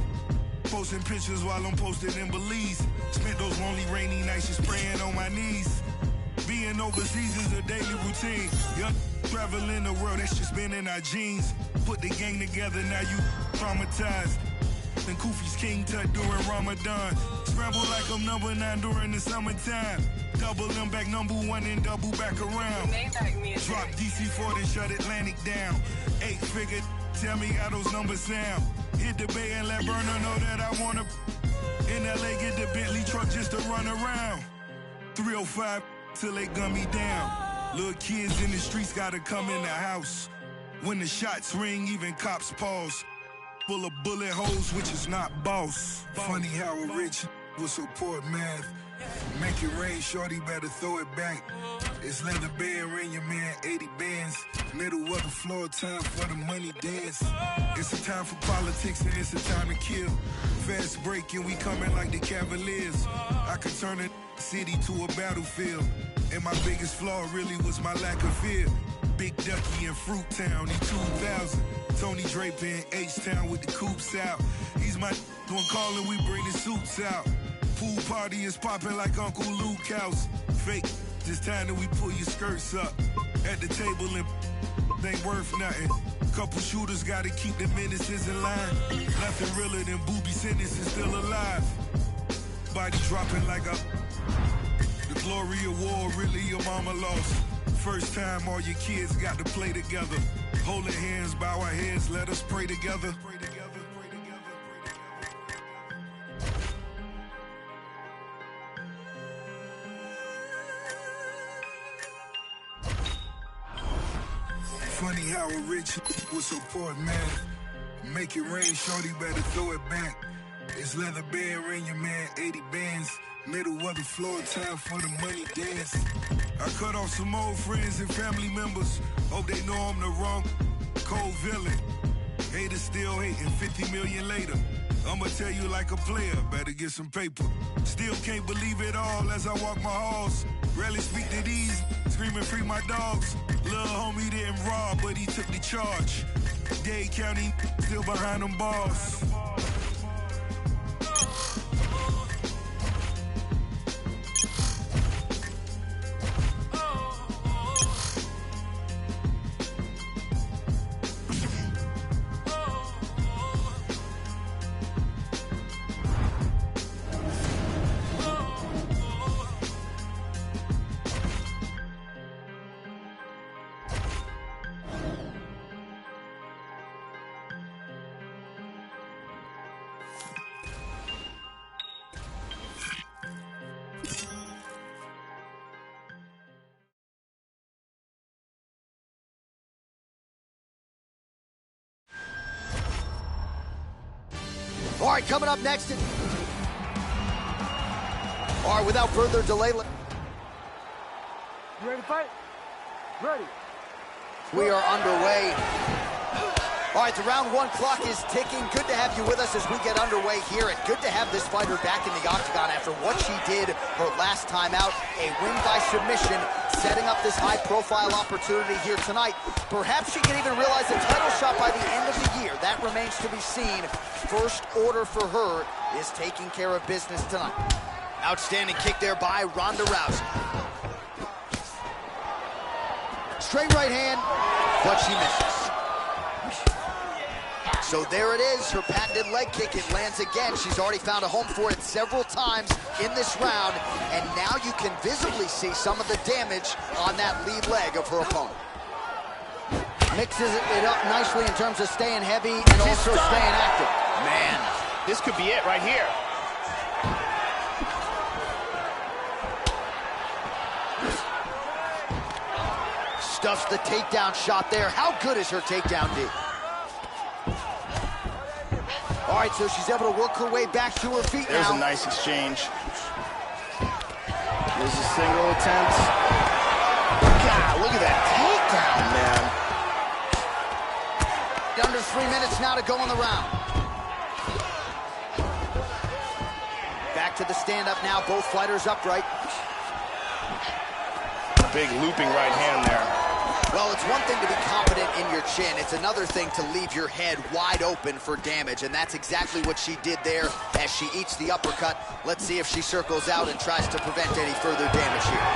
Posting pictures while I'm posted in Belize. Spent those lonely rainy nights just praying on my knees. Being overseas is a daily routine. Young traveling the world, that's just been in our genes. Put the gang together, now you traumatized. And Kufi's King Tut during Ramadan. Scramble like I'm number 9 during the summertime. Double them back #1 and double back around. Drop DC4 and shut Atlantic down. 8-figure, tell me how those numbers sound. Hit the bay and let Burner know that I wanna. In LA, get the Bentley truck just to run around. 305, till they gun me down. Little kids in the streets gotta come in the house. When the shots ring, even cops pause. Full of bullet holes, which is not boss. Funny how a rich will support math. Make it rain, shorty, better throw it back. It's leather band, ring your man 80 bands. Middle of the floor, time for the money dance. It's a time for politics and it's a time to kill. Fast break and we coming like the Cavaliers. I could turn a city to a battlefield. And my biggest flaw really was my lack of fear. Big Ducky in Fruit Town, he 2000. Tony Draper in H-Town with the coops out. He's my one calling, we bring the suits out. Pool party is popping like Uncle Luke house. Fake, this time that we pull your skirts up. At the table and ain't worth nothing. Couple shooters gotta keep the menaces in line. Nothing realer than booby sentences still alive. Body dropping like a... The glory of war, really your mama lost. First time all your kids got to play together. Holding hands, bow our heads, let us pray together. Funny how a rich will support math. Make it rain, shorty, better throw it back. It's leather band, ring your man 80 bands. Middle of the floor, time for the money dance. I cut off some old friends and family members. Hope they know I'm the wrong cold villain. Haters still hating 50 million later. I'ma tell you like a player, better get some paper. Still can't believe it all as I walk my halls. Rarely speak to these, screaming free my dogs. Little homie didn't rob, but he took the charge. Dade County still behind them bars. All right, coming up next. All right, without further delay. You ready to fight? Ready. We are underway. All right, the round one clock is ticking. Good to have you with us as we get underway here. And good to have this fighter back in the octagon after what she did her last time out. A win by submission, setting up this high-profile opportunity here tonight. Perhaps she can even realize a title shot by the end of the year. That remains to be seen. First order for her is taking care of business tonight. Outstanding kick there by Ronda Rousey. Straight right hand, but she misses. So there it is, her patented leg kick. It lands again. She's already found a home for it several times in this round, and now you can visibly see some of the damage on that lead leg of her opponent. Mixes it up nicely in terms of staying heavy and also staying active. Man, this could be it right here. Stuffs the takedown shot there. How good is her takedown, D? All right, so she's able to work her way back to her feet now. There's a nice exchange. There's a single attempt. God, look at that takedown, man. Under 3 minutes now to go in the round. Back to the stand-up now, both fighters upright. Big looping right hand there. Well, it's one thing to be confident in your chin. It's another thing to leave your head wide open for damage, and that's exactly what she did there as she eats the uppercut. Let's see if she circles out and tries to prevent any further damage here.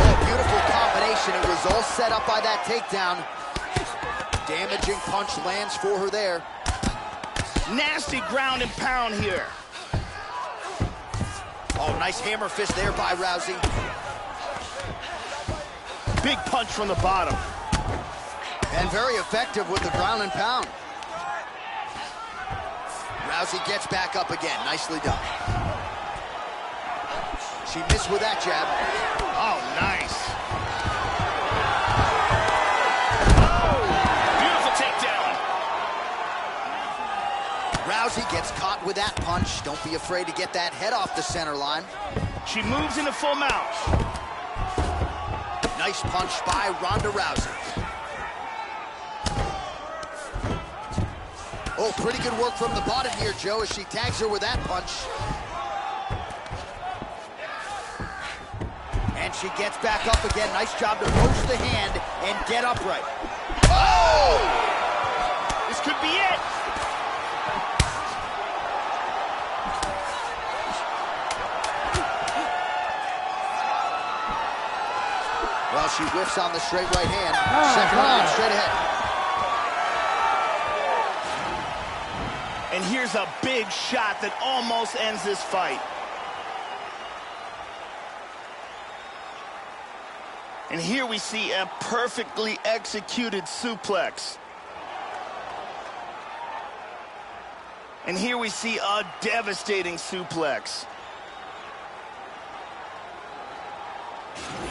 Oh, beautiful combination. It was all set up by that takedown. Damaging punch lands for her there. Nasty ground and pound here. Oh, nice hammer fist there by Rousey. Big punch from the bottom. And very effective with the ground and pound. Rousey gets back up again. Nicely done. She missed with that jab. Oh, nice. Rousey gets caught with that punch. Don't be afraid to get that head off the center line. She moves into full mount. Nice punch by Ronda Rousey. Oh, pretty good work from the bottom here, Joe, as she tags her with that punch. And she gets back up again. Nice job to post the hand and get upright. Oh! This could be it. Well, she whiffs on the straight right hand. Second round straight ahead. And here's a big shot that almost ends this fight. And here we see a perfectly executed suplex. And here we see a devastating suplex.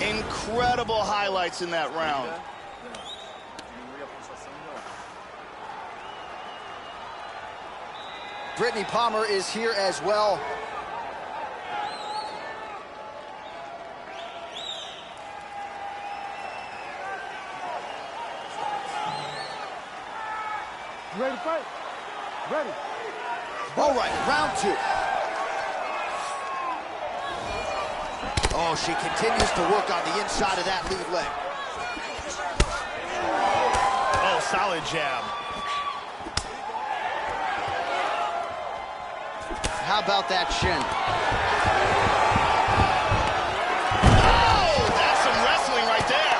Incredible highlights in that round. Brittany Palmer is here as well. You ready to fight? Ready. All right, round two. Oh, she continues to work on the inside of that lead leg. Oh, solid jab. How about that shin? Oh, that's some wrestling right there.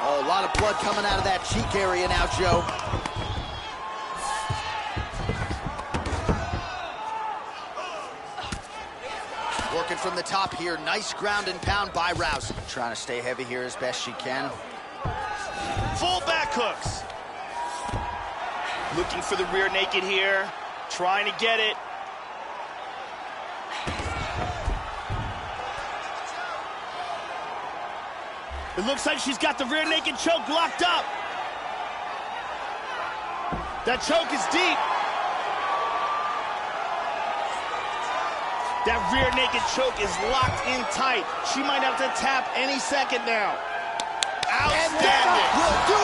Oh, a lot of blood coming out of that cheek area now, Joe. Working from the top here. Nice ground and pound by Rousey. Trying to stay heavy here as best she can. Full back hooks. Looking for the rear naked here. Trying to get it. It looks like she's got the rear naked choke locked up. That choke is deep. That rear naked choke is locked in tight. She might have to tap any second now. Outstanding. Will do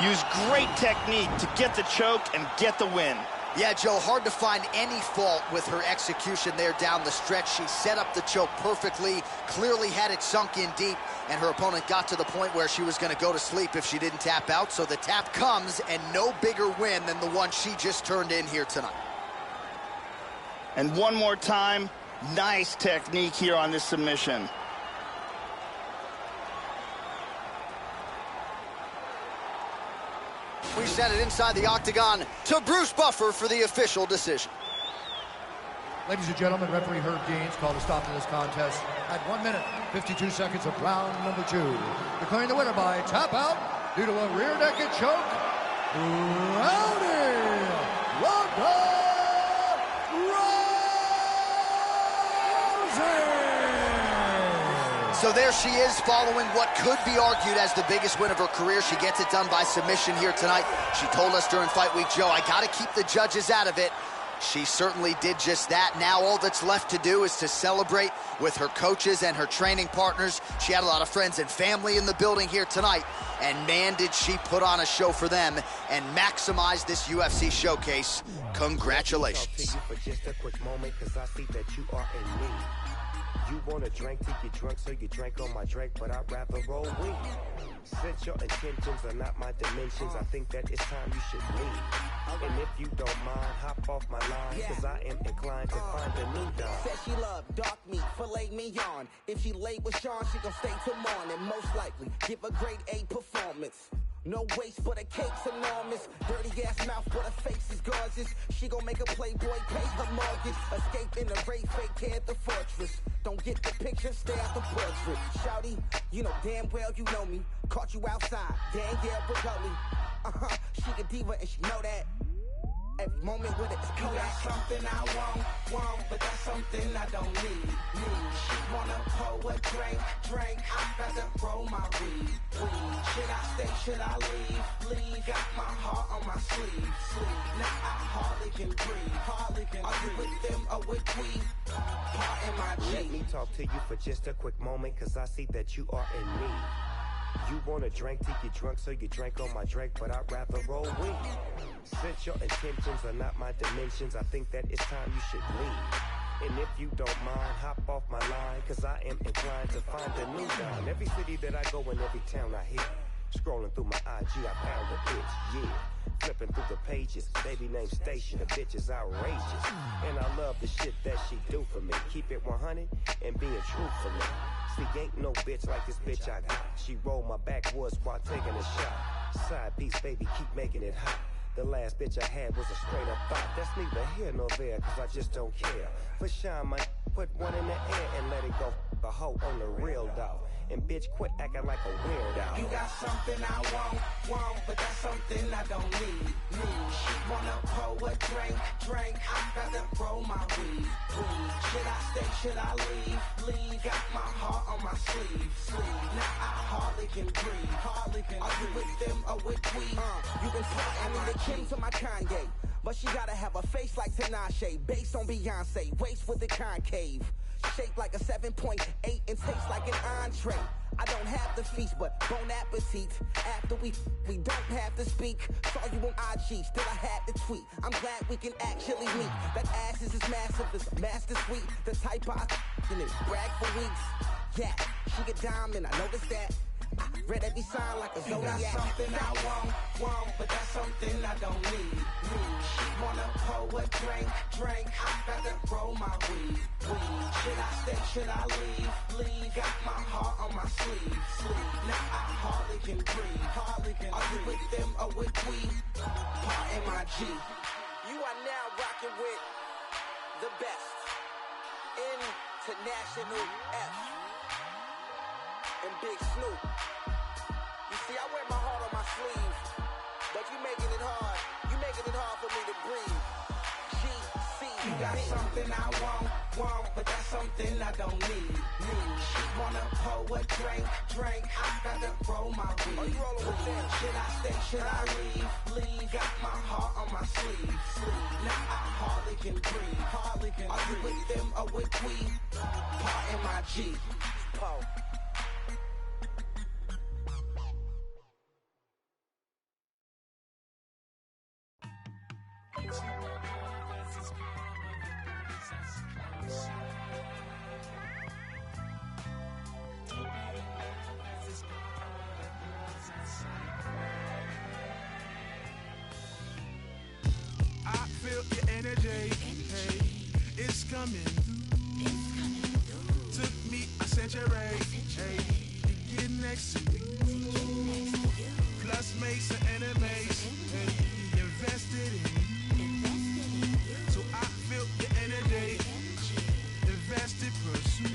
it. Use great technique to get the choke and get the win. Yeah, Joe, hard to find any fault with her execution there down the stretch. She set up the choke perfectly, clearly had it sunk in deep, and her opponent got to the point where she was going to go to sleep if she didn't tap out. So the tap comes, and no bigger win than the one she just turned in here tonight. And one more time, nice technique here on this submission. We sent it inside the octagon to Bruce Buffer for the official decision. Ladies and gentlemen, referee Herb Deans called a stop to this contest at 1 minute, 52 seconds of round number 2. Declaring the winner by tap out due to a rear naked choke, Ronda Rousey. So there she is, following what could be argued as the biggest win of her career. She gets it done by submission here tonight. She told us during Fight Week, Joe, I got to keep the judges out of it. She certainly did just that. Now all that's left to do is to celebrate with her coaches and her training partners. She had a lot of friends and family in the building here tonight, and man, did she put on a show for them and maximize this UFC showcase. Congratulations. You want a drink to get drunk, so you drank on my drink, but I'd rather roll weed. Since your intentions are not my dimensions, I think that it's time you should leave. And if you don't mind, hop off my line, cause I am inclined to find a new dime. Said she love dark meat, filet mignon. If she late with Sean, she gon' stay till morning. Most likely, give a grade A performance. No waste, but her cake's enormous. Dirty ass mouth, but her face is gorgeous. She gon' make a playboy pay her mortgage. Escape in the raid, fake hair at the fortress. Don't get the picture, stay out the portrait. Shouty, you know damn well you know me. Caught you outside, Danielle Bregoli. She a diva and she know that. every moment with it. You got something I want, but that's something I don't need. She wanna pour a drink, I'd rather roll my weed. Should I stay, should I leave? Got my heart on my sleeve. Now I hardly can breathe. Are you with them or with we? Heart in my G. Let me talk to you for just a quick moment, cause I see that you are in need. You want a drink till you drunk, so you drank on my drink, but I'd rather roll weed. Since your intentions are not my dimensions, I think that it's time you should leave. And if you don't mind, hop off my line, cause I am inclined to find a new dime. Every city that I go in, every town I hit, scrolling through my IG, I found a bitch, yeah. Flipping through the pages, baby named Station, the bitch is outrageous. And I love the shit that she do for me. Keep it 100 and being truthful. See, ain't no bitch like this bitch I got. She rolled my backwoods while taking a shot. Side piece, baby, keep making it hot. The last bitch I had was a straight up thought. That's neither here nor there, cause I just don't care. For shine, my put one in the air and let it go. The hoe on the real dog. And bitch, quit acting like a weirdo. You got something I want, but that's something I don't need. She wanna pour a drink, I'd rather roll my weed. Should I stay, should I leave? Got my heart on my sleeve. Now I hardly can breathe. Are you with them or with we? You can tell I need a Kim to my Kanye, but she gotta have a face like Tinashe, based on Beyonce, waist with the concave. Shaped like a 7.8 and tastes like an entree. I don't have the feast, but bon appetit. After we don't have to speak. Saw you on IG, still I had to tweet. I'm glad we can actually meet. That ass is as massive as master sweet. The type I in it, brag for weeks. Yeah, she get diamond, I noticed that. I read every sign like a Zodiac. You got something I want, but that's something I don't need. She wanna pour a drink, I'd rather roll my weed. Should I stay, should I leave? Got my heart on my sleeve. Now I hardly can breathe. Are you with them or with we? Heart in my G. You are now rocking with the best international F and Big Snoop. You see, I wear my heart on my sleeve, but you making it hard. You making it hard for me to breathe. GC. You got something I want, but that's something I don't need. She wanna pour a drink, I'd rather roll my weed. Should I stay, should I leave? Got my heart on my sleeve. Now I hardly can breathe. Are you with them or with we? Part in my G. Poe. I feel your energy, hey, it's coming through. Took me a century, hey, to get next to you. Plus made some enemies, hey, invested in you. So I feel your energy, invested pursuit.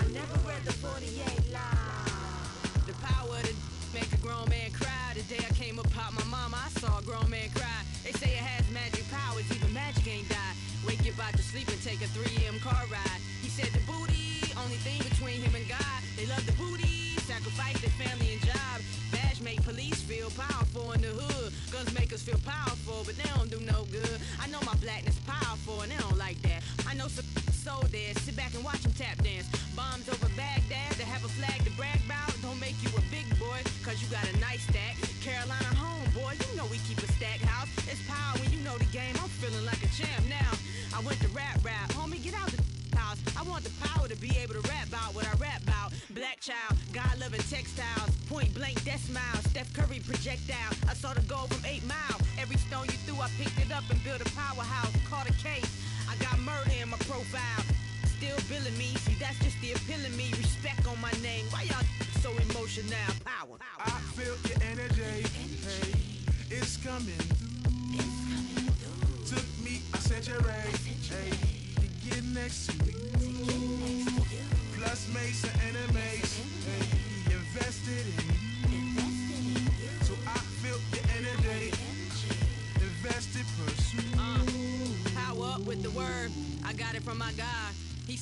I never read the 48 line. The power to make a grown man cry. The day I came upon my mama, I saw a grown man cry. They say it has magic powers, even magic ain't die. Wake you out your sleep and take a 3 a.m. car ride. He said the booty, only thing between him and God. They love the booty, sacrifice their family and job. Badge make police feel powerful in the hood. Guns make us feel powerful, but they don't do no good. I know my blackness powerful and they don't like that. I know some so dead, sit back and watch them tap dance. Bombs over Baghdad, to have a flag to brag about. Don't make you a big boy, cause you got a nice stack. Carolina home, boy, you know we keep a stack house. It's power when you know the game, I'm feeling like a champ now. I went to rap, homie, get out the house. I want the power to be able to rap about what I rap about. Black child, God-loving textiles, point blank, death smile, Steph Curry projectile. I saw the goal from 8 Mile. Every stone you threw, I picked it up and built a powerhouse. Caught a case, I got murder in my profile. Still billing me, see that's just the appeal of me. Respect on my name, why y'all so emotional? Power. I feel your energy, hey, it's coming through. Took me a century, hey, to get next to you. Plus made some enemies, hey, invested in you. So I feel your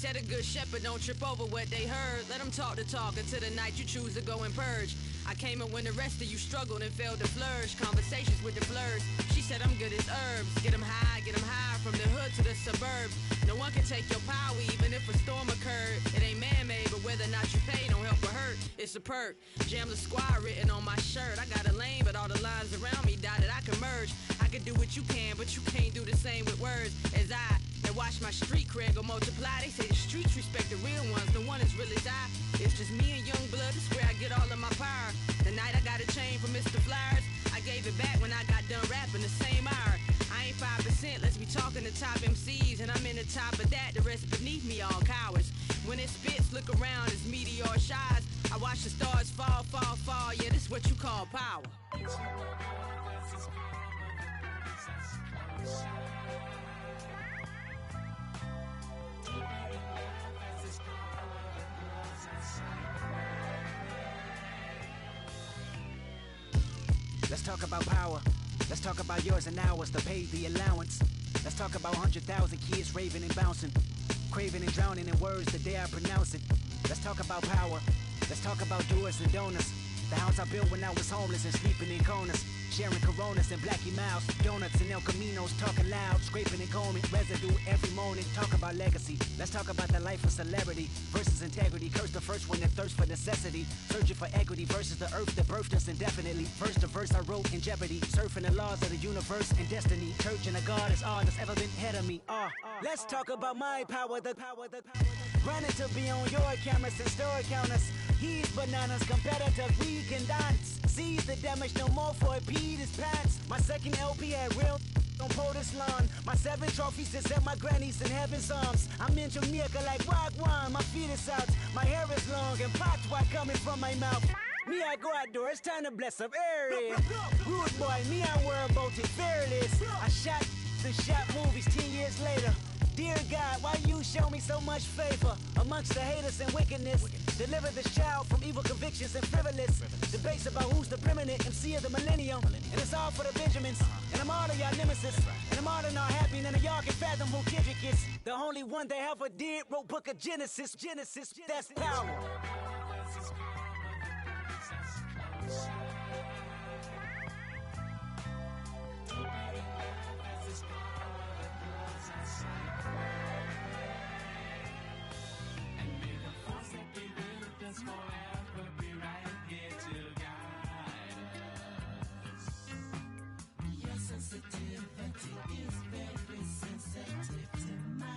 said a good shepherd don't trip over what they heard. Let them talk the talk until the night you choose to go and purge. I came in when the rest of you struggled and failed to flourish. Conversations with the flirts. She said I'm good as herbs. Get them high from the hood to the suburbs. No one can take your power even if a storm occurred. It ain't man-made, but whether or not you pay don't help or hurt. It's a perk. Jam the squad written on my shirt. I got a lane, but all the lines around me dotted. I can merge. I can do what you can, but you can't do the same with words as I. And watch my street cred go multiply. They say the streets respect the real ones. No one as real as I. It's just me and young blood. It's where I get all of my power. The night I got a chain from Mr. Flyers, I gave it back when I got done rapping the same hour. I ain't 5%, let's be talking to top MCs, and I'm in the top of that, the rest beneath me all cowards. When it spits, look around as meteor shines. I watch the stars fall, fall, fall, yeah, this what you call power. Let's talk about power. Let's talk about yours and ours to pay the allowance. Let's talk about 100,000 kids raving and bouncing, craving and drowning in words the day I pronounce it. Let's talk about power. Let's talk about doers and donors. The house I built when I was homeless and sleeping in corners. Sharing Coronas and Blackie Mouse, donuts and El Caminos, talking loud, scraping and combing, residue every morning. Talk about legacy. Let's talk about the life of celebrity versus integrity. Curse the first one that thirsts for necessity, searching for equity versus the earth that birthed us indefinitely. First the verse I wrote in jeopardy, surfing the laws of the universe and destiny. Church and a God is all that's ever been ahead of me. Let's talk about my power, the power. Running to be on your cameras and store counters. He's bananas, competitors, we can dance. Seize the damage, no more for it, Pete his pants. My second LP had real on POTUS lawn. My 7 trophies is at my granny's in heaven's arms. I'm in Jamaica like Wagwan, my feet is out. My hair is long and popped white coming from my mouth. Me, I go outdoors, it's time to bless up area. Rude boy, me, I worry about it, fearless. I shot movies 10 years later. Dear God, why you show me so much favor amongst the haters and wickedness? Deliver the child from evil convictions and frivolous debates about who's the preeminent MC of the millennium. And it's all for the Benjamins. And I'm all of y'all nemesis. And I'm all of y'all happy. None of y'all can fathom who Kendrick is. The only one that ever did wrote Book of Genesis. That's power. Forever be right here to guide us. Your sensitivity is very sensitive to mine.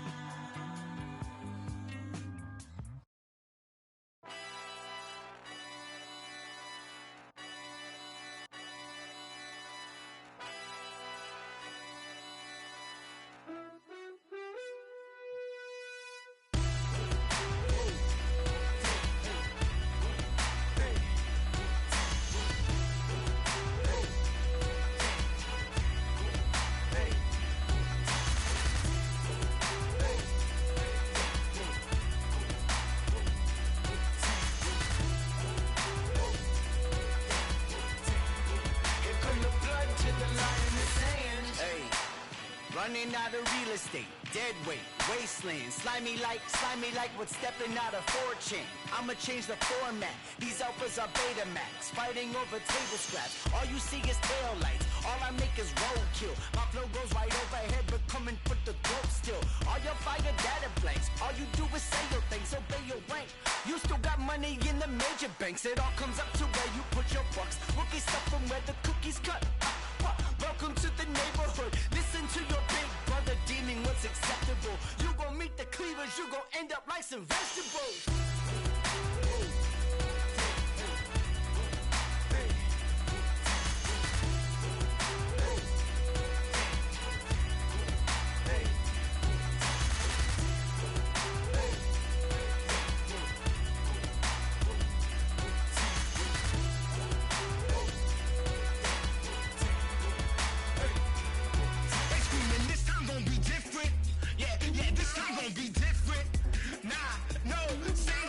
Running out of real estate, dead weight, wasteland, slimy like what's stepping out of 4chan. I'ma change the format, these alphas are Betamax, fighting over table scraps. All you see is tail lights, all I make is roadkill. My flow goes right overhead, but coming for the throat still. All your fire data blanks, all you do is say your things, obey your rank. You still got money in the major banks, it all comes up to where you put your bucks. Rookie stuff from where the cookies cut. Welcome to the neighborhood. Listen to your big brother deeming what's acceptable. You gon' meet the cleavers, you gon' end up like some vegetables. Be different. Nah, no, say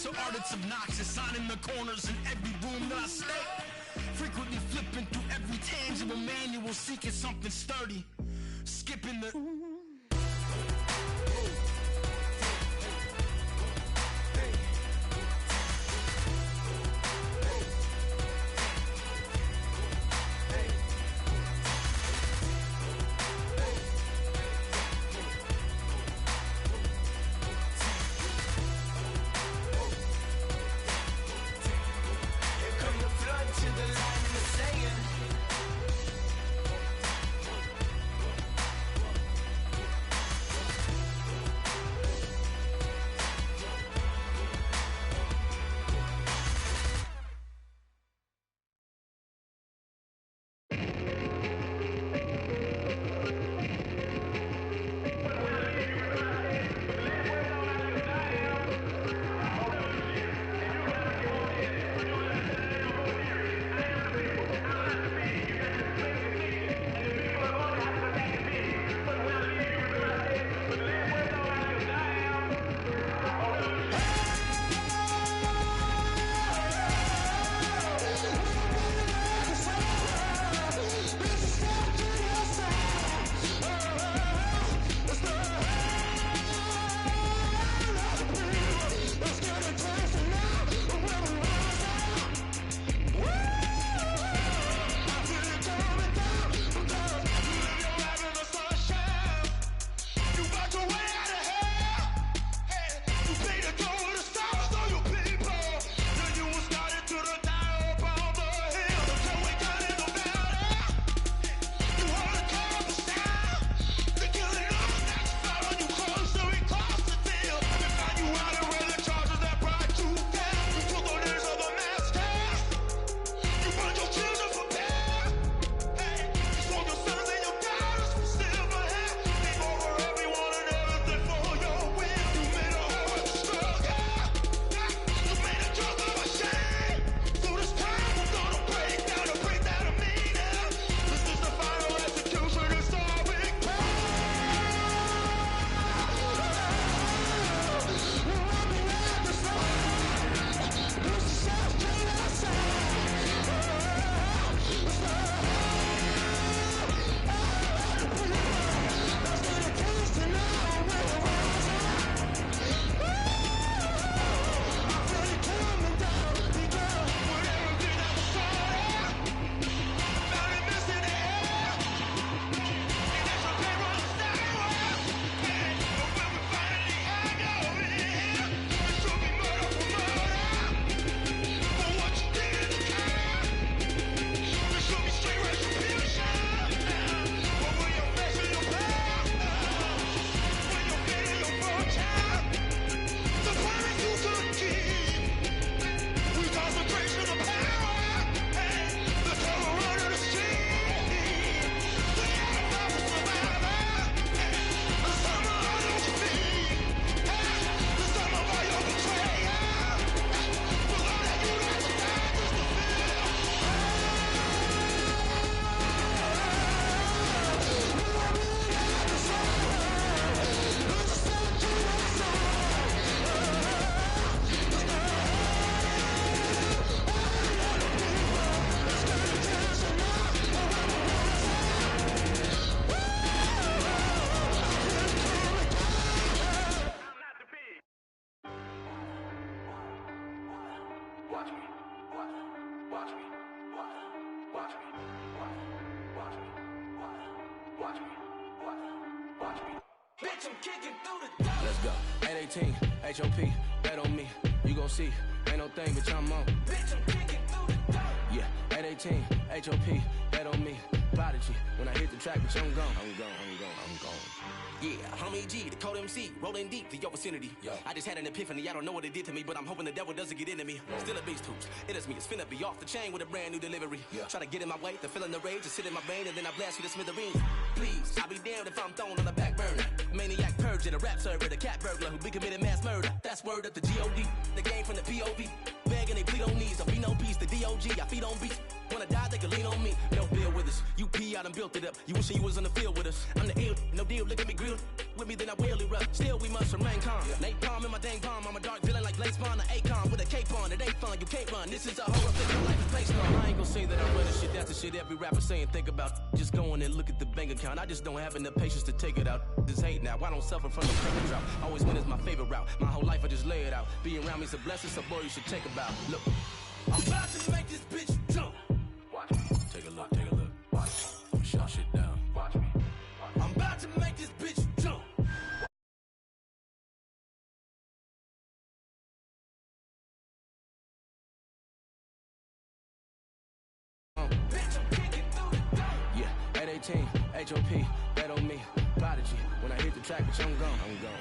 So art it's obnoxious, signing the corners in every room that I stay. Frequently flipping through every tangible manual, seeking something sturdy. Skipping the... Let's go. 818, HOP, bet on me. You gon' see, ain't no thing, bitch, I'm on. Bitch, I'm kicking through the door. Yeah, 818, HOP, bet on me. Prodigy, when I hit the track, bitch, I'm gone. I'm gone. Yeah, homie G, the code MC, rolling deep to your vicinity. Yo. I just had an epiphany, I don't know what it did to me, but I'm hoping the devil doesn't get into me. Yo. Still a beast hoops, it is me, it's finna be off the chain with a brand new delivery. Yeah. Try to get in my way, the feeling the rage, just sit in my brain, and then I blast you to smithereens. Please, I'll be damned if I'm thrown on the back burner. Maniac purge in a rap server, the cat burglar who be committing mass murder. That's word up to G.O.D., the game from the P.O.V. Begging they plead on knees, I'll be no peace, the D.O.G., I feed on beats. Wanna die, they can lean on me, no bill with us. You pee, I done built it up, you wishing you was on the field with us. I'm the ill, no deal, look at me grilled. With me, then I will erupt. Still, we must remain calm. Yeah. Napalm in my dang palm, I'm a dark villain like lace on an Akon with a cape on. It ain't fun, you can't run. This is a horror thing, your life is based on. I ain't gonna say that I'm running shit. That's the shit every rapper saying. Think about just going and look at the bank account. I just don't have enough patience to take it out. This hate now. I don't suffer from the credit drought. Always win is my favorite route. My whole life I just lay it out. Being around me's a blessing, so boy you should take a bow. Look, I'm about to make this bitch jump. Watch me. Take a look, take a look. Watch me. Shut shit down. Watch me. I'm about to make this bitch jump. Bitch, I'm kicking through the door. Yeah, 818, HOP, bet on me. Prodigy, when I hit the track, bitch, I'm gone. I'm gone.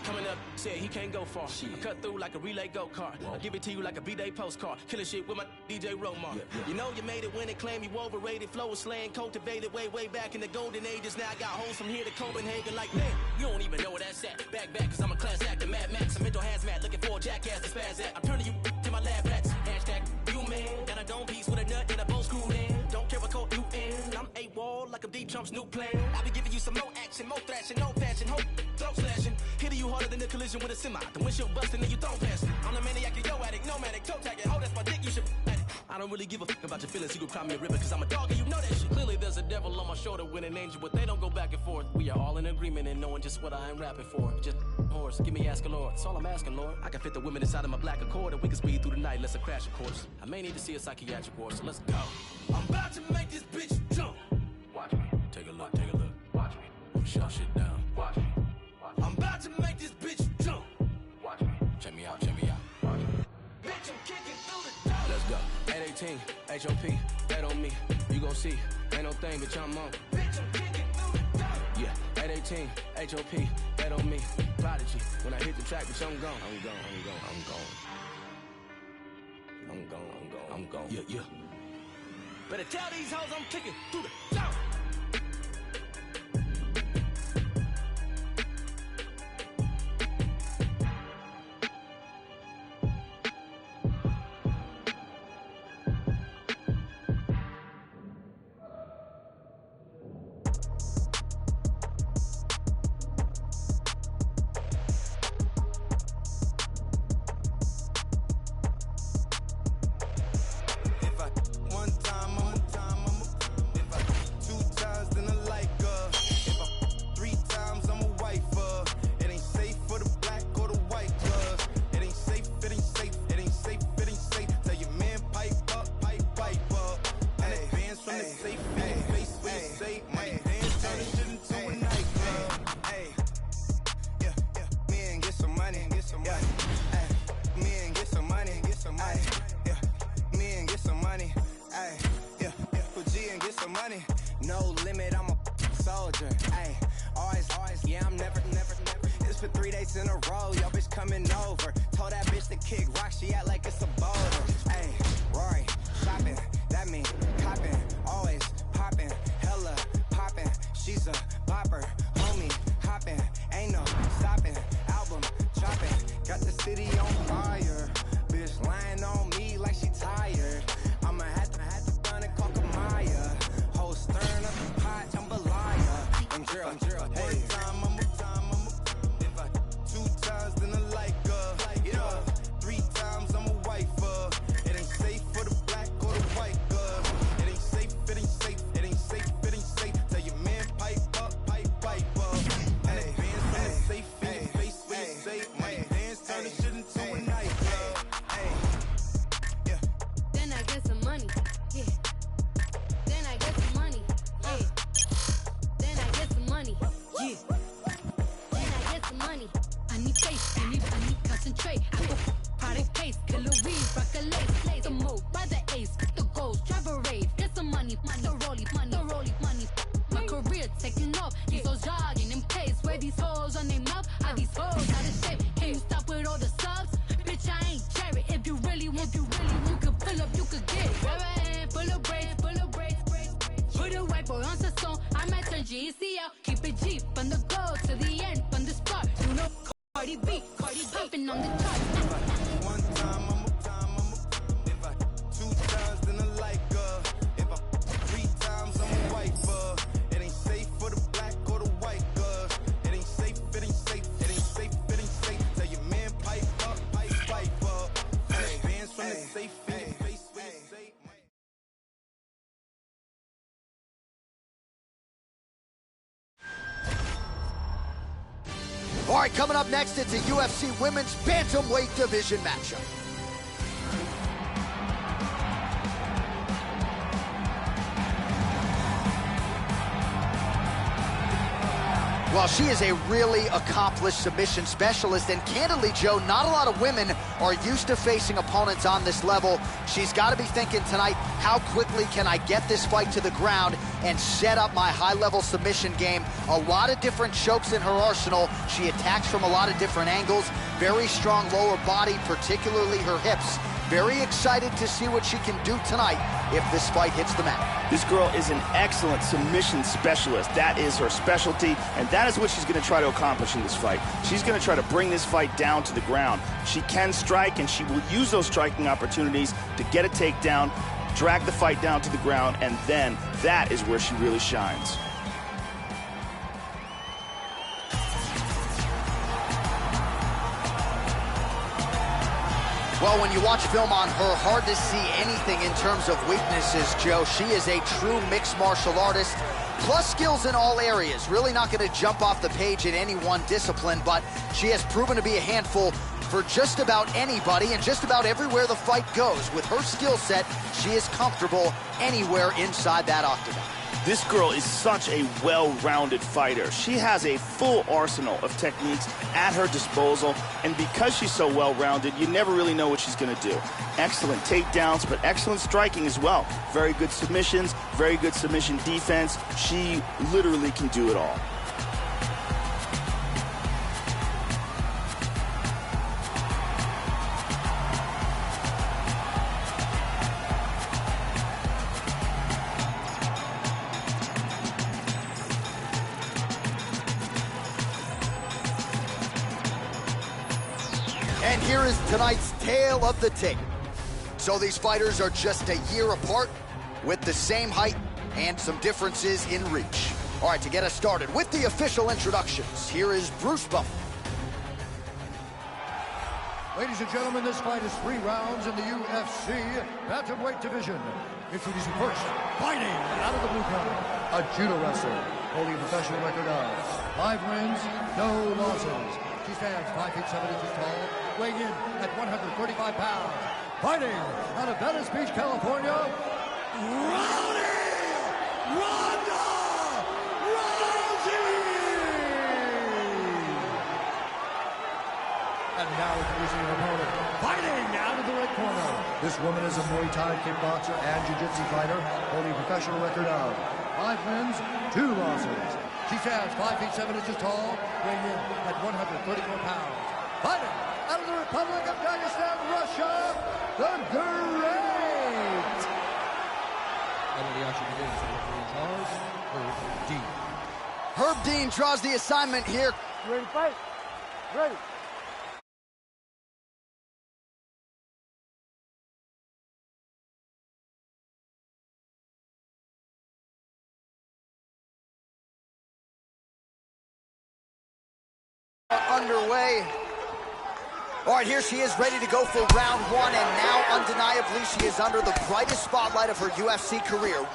Coming up, said he can't go far. I cut through like a relay go-kart. I give it to you like a B-Day postcard. Killing shit with my DJ Romar. You know you made it when they claim you overrated. Flow was slang, cultivated way back in the golden ages. Now I got hoes from here to Copenhagen like, man, you don't even know where that's at. Back, cause I'm a class actor, Mad Max. I'm mental hazmat, looking for a jackass to spaz at. I'm turning you to my lab rats. Hashtag you man. Got a dome piece with a nut and a bow screwed in. Don't care what coat you in. I'm A-Wall like I'm Deep Trump's new plan. I be giving you some more action, more thrashing, no fashion, hope, throat slashing. Hitting you harder than a collision with a semi. The windshield busting and you throw past it. I'm the maniac, you yo addict, nomadic, toe tagging. Oh, that's my dick, you should at it. I don't really give a fuck about your feelings. You can cry me a river cause I'm a dog and you know that shit. Clearly there's a devil on my shoulder with an angel, but they don't go back and forth. We are all in agreement in knowing just what I am rapping for. Just horse, give me ask a Lord. That's all I'm asking, Lord. I can fit the women inside of my black Accord and we can speed through the night, let's crash a course. I may need to see a psychiatric ward, so let's go. I'm about to make this bitch jump. Watch me. Take a look, take a look. Watch me. Shut shit down. Watch me. I'm about to make this bitch jump. Watch me. Check me out, check me out. Watch me. Bitch, I'm kicking through the door. Let's go. 818, HOP, bet on me. You gon' see. Ain't no thing, bitch, I'm on. Bitch, I'm kicking through the door. Yeah, 818, HOP, bet on me. Prodigy, when I hit the track, bitch, I'm gone. I'm gone. Yeah. Better tell these hoes I'm kicking through the door. No limit, I'm a soldier. Ay, always, yeah, I'm never. It's for 3 days in a row, yo bitch coming over. Told that bitch to kick rock, she act like it's a boulder. Ay, Rory, shopping, that mean copping, always popping, hella popping. She's a bopper, homie, hopping, ain't no stopping. Album dropping, got the city on fire. Bitch lying on me like she tired. I'ma have to run and call Kamaya. Whole stern up the pot, jambalaya. I'm drill, hey. One time, if I 2 times, then I like her. Yeah, 3 times, I'm a wife. It ain't safe for the black or the white girl. It ain't safe. Tell your man pipe up. And the bands from the safe in your face when you say money dance, turn the shit into a nightclub. Yeah. Then I get some money. Yeah. Then I get some money. Yeah. Then I get some money. Yeah. Then I get some money. I need faith. I need concentrate. I go product pace. Killer weed, rock a lace. The move by the ace. The goals, drive a rave. Get some money. The rollie money. My career taking off. These hoes jogging in pace. Where these hoes on their mouth? Are these hoes out of shape? Can you stop with all the subs? Bitch, I ain't Jerry. If you really want, you could pull up, you could get it. Grab a hand, full of braids. Put a white boy on the song. I might turn GCL. Keep it G from the goal to the end, from the start. You know, Cardi B, popping on the chart. One time, if I 2 times, then I like her. If I 3 times, I'm a wife. It ain't safe for the black or the white girl. It ain't safe. Tell your man pipe up. All right, coming up next, it's a UFC Women's Bantamweight Division matchup. Well, she is a really accomplished submission specialist, and candidly, Joe, not a lot of women are used to facing opponents on this level. She's got to be thinking tonight, how quickly can I get this fight to the ground and set up my high-level submission game? A lot of different chokes in her arsenal. She attacks from a lot of different angles. Very strong lower body, particularly her hips. Very excited to see what she can do tonight if this fight hits the mat. This girl is an excellent submission specialist. That is her specialty, and that is what she's going to try to accomplish in this fight. She's going to try to bring this fight down to the ground. She can strike, and she will use those striking opportunities to get a takedown, drag the fight down to the ground, and then that is where she really shines. Well, when you watch film on her, hard to see anything in terms of weaknesses, Joe. She is a true mixed martial artist, plus skills in all areas. Really not going to jump off the page in any one discipline, but she has proven to be a handful for just about anybody and just about everywhere the fight goes. With her skill set, she is comfortable anywhere inside that octagon. This girl is such a well-rounded fighter. She has a full arsenal of techniques at her disposal, and because she's so well-rounded, you never really know what she's going to do. Excellent takedowns, but excellent striking as well. Very good submissions, very good submission defense. She literally can do it all. And here is tonight's tale of the tape. So these fighters are just a year apart with the same height and some differences in reach. All right, to get us started with the official introductions, here is Bruce Buffer. Ladies and gentlemen, this fight is 3 rounds in the UFC Bantamweight Division. Introducing first, fighting out of the blue corner, a judo wrestler, holding a professional record of 5 wins, no losses. She stands 5 feet 7 inches tall, weighing in at 135 pounds. Fighting out of Venice Beach, California, Ronda Rousey! And now introducing an opponent, fighting out of the red corner. This woman is a Muay Thai kickboxer and jiu-jitsu fighter, holding a professional record of 5 wins, 2 losses. She stands 5 feet 7 inches tall, weighing in at 134 pounds. Fighting out of the Republic of Dagestan, Russia, the Great! And the action begins in charge, Herb Dean. Herb Dean draws the assignment here. You ready to fight? Ready. Underway. All right, here she is ready to go for round 1, and now undeniably she is under the brightest spotlight of her UFC career.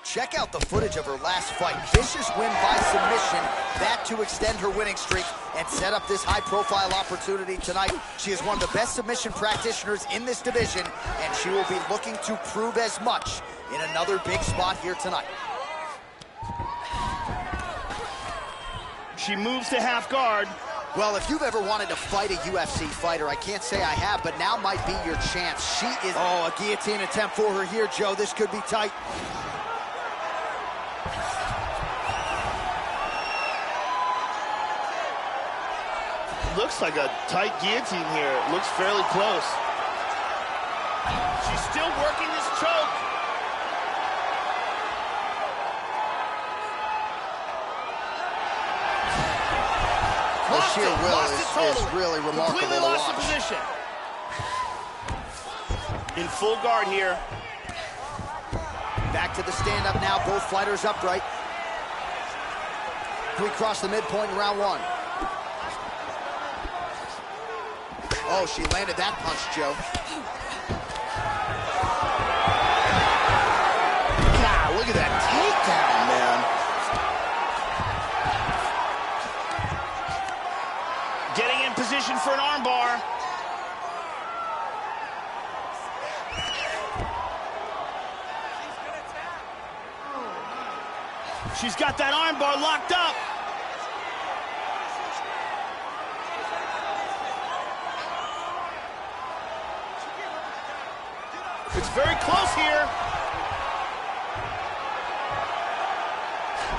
Check out the footage of her last fight. Vicious win by submission, that to extend her winning streak and set up this high-profile opportunity tonight. She is one of the best submission practitioners in this division, and she will be looking to prove as much in another big spot here tonight. She moves to half guard. Well, if you've ever wanted to fight a UFC fighter, I can't say I have, but now might be your chance. She is... Oh, a guillotine attempt for her here, Joe. This could be tight. Looks like a tight guillotine here. It looks fairly close. She's still working this choke. The sheer will is really remarkable Completely to lost watch. the position. In full guard here. Back to the stand-up now. Both fighters upright. We cross the midpoint in round one. Oh, she landed that punch, Joe. God, look at that takedown, man. Getting in position for an armbar. She's got that armbar locked up. It's very close here.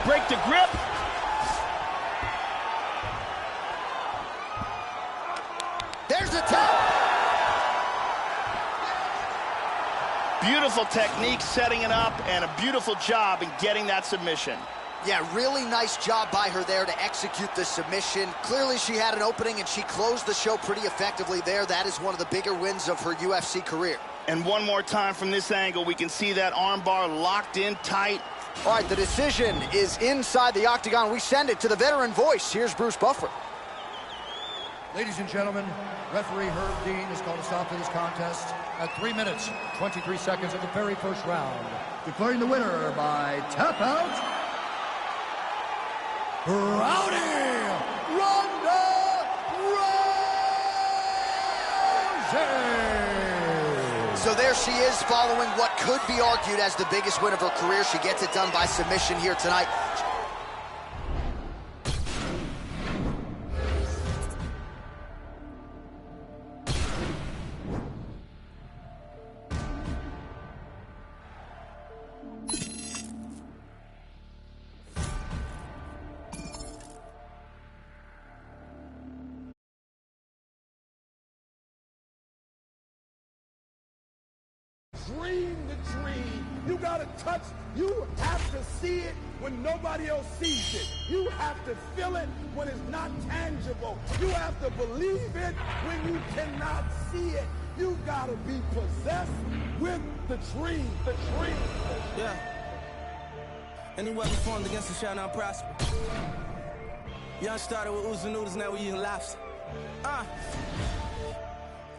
Break the grip. There's the tap. Beautiful technique setting it up and a beautiful job in getting that submission. Yeah, really nice job by her there to execute the submission. Clearly she had an opening and she closed the show pretty effectively there. That is one of the bigger wins of her UFC career. And one more time from this angle, we can see that armbar locked in tight. All right, the decision is inside the octagon. We send it to the veteran voice. Here's Bruce Buffer. Ladies and gentlemen, referee Herb Dean has called a stop to this contest at 3 minutes, 23 seconds of the very first round. Declaring the winner by tap out, Rowdy Ronda Rousey. So there she is, following what could be argued as the biggest win of her career. She gets it done by submission here tonight. Dream the dream. You gotta touch, you have to see it when nobody else sees it. You have to feel it when it's not tangible. You have to believe it when you cannot see it. You gotta be possessed with the dream. The dream. Yeah. Any weapon formed against us shall not prosper. Young started with oozing noodles, now we eating lobster.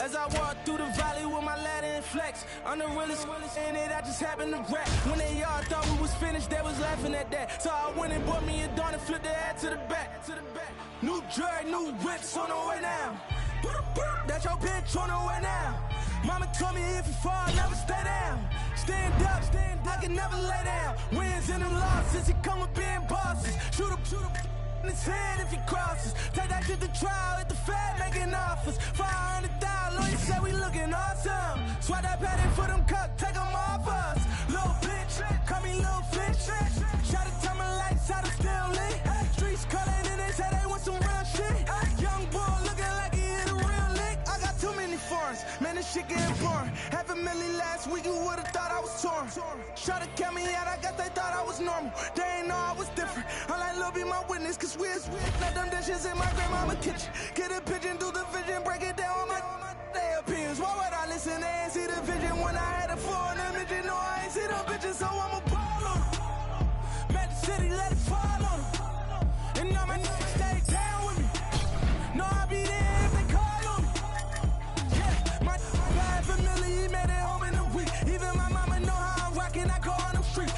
As I walk through the valley with my ladder and flex, I'm the realest in it, I just happened to wreck. When they all thought we was finished, they was laughing at that. So I went and bought me a dawn and flipped the head to the back. New drag, new whips on the way now. That's your bitch on the way now. Mama told me if you fall, never stay down. Stand up, I can never lay down. Wins and the losses, he come with being bosses. Shoot him in his head if he crosses. Take that shit to trial at the Fed, making offers. 500,000, lawyer said we looking awesome. Swat that pattern for them cuts, take them off us. Little bitch, call me little fish. Try to turn my lights out, I'm still lit. Streets calling and they say they want some real shit. Young boy looking like he hit a real lick. I got too many foreigns, man, this shit getting boring. $500,000 last week, you would've thought I was torn. Try to count me out, I guess they thought I was normal. They ain't know I was different. I like Lil' be my witness, cause we're let them dishes in my grandmama kitchen. Get a pigeon through the vision, break it down on my they opinions. Why would I listen? They ain't see the vision when I had a floor in the midget. No, I ain't see the bitches, so I'ma ball on them. Met the city, let it fall on them. And all my niggas stay down with me. No, I'll be there if they call on me. Yeah, my $500,000, he made it home in a week. Even my mama know how I'm rocking, I go on them streets.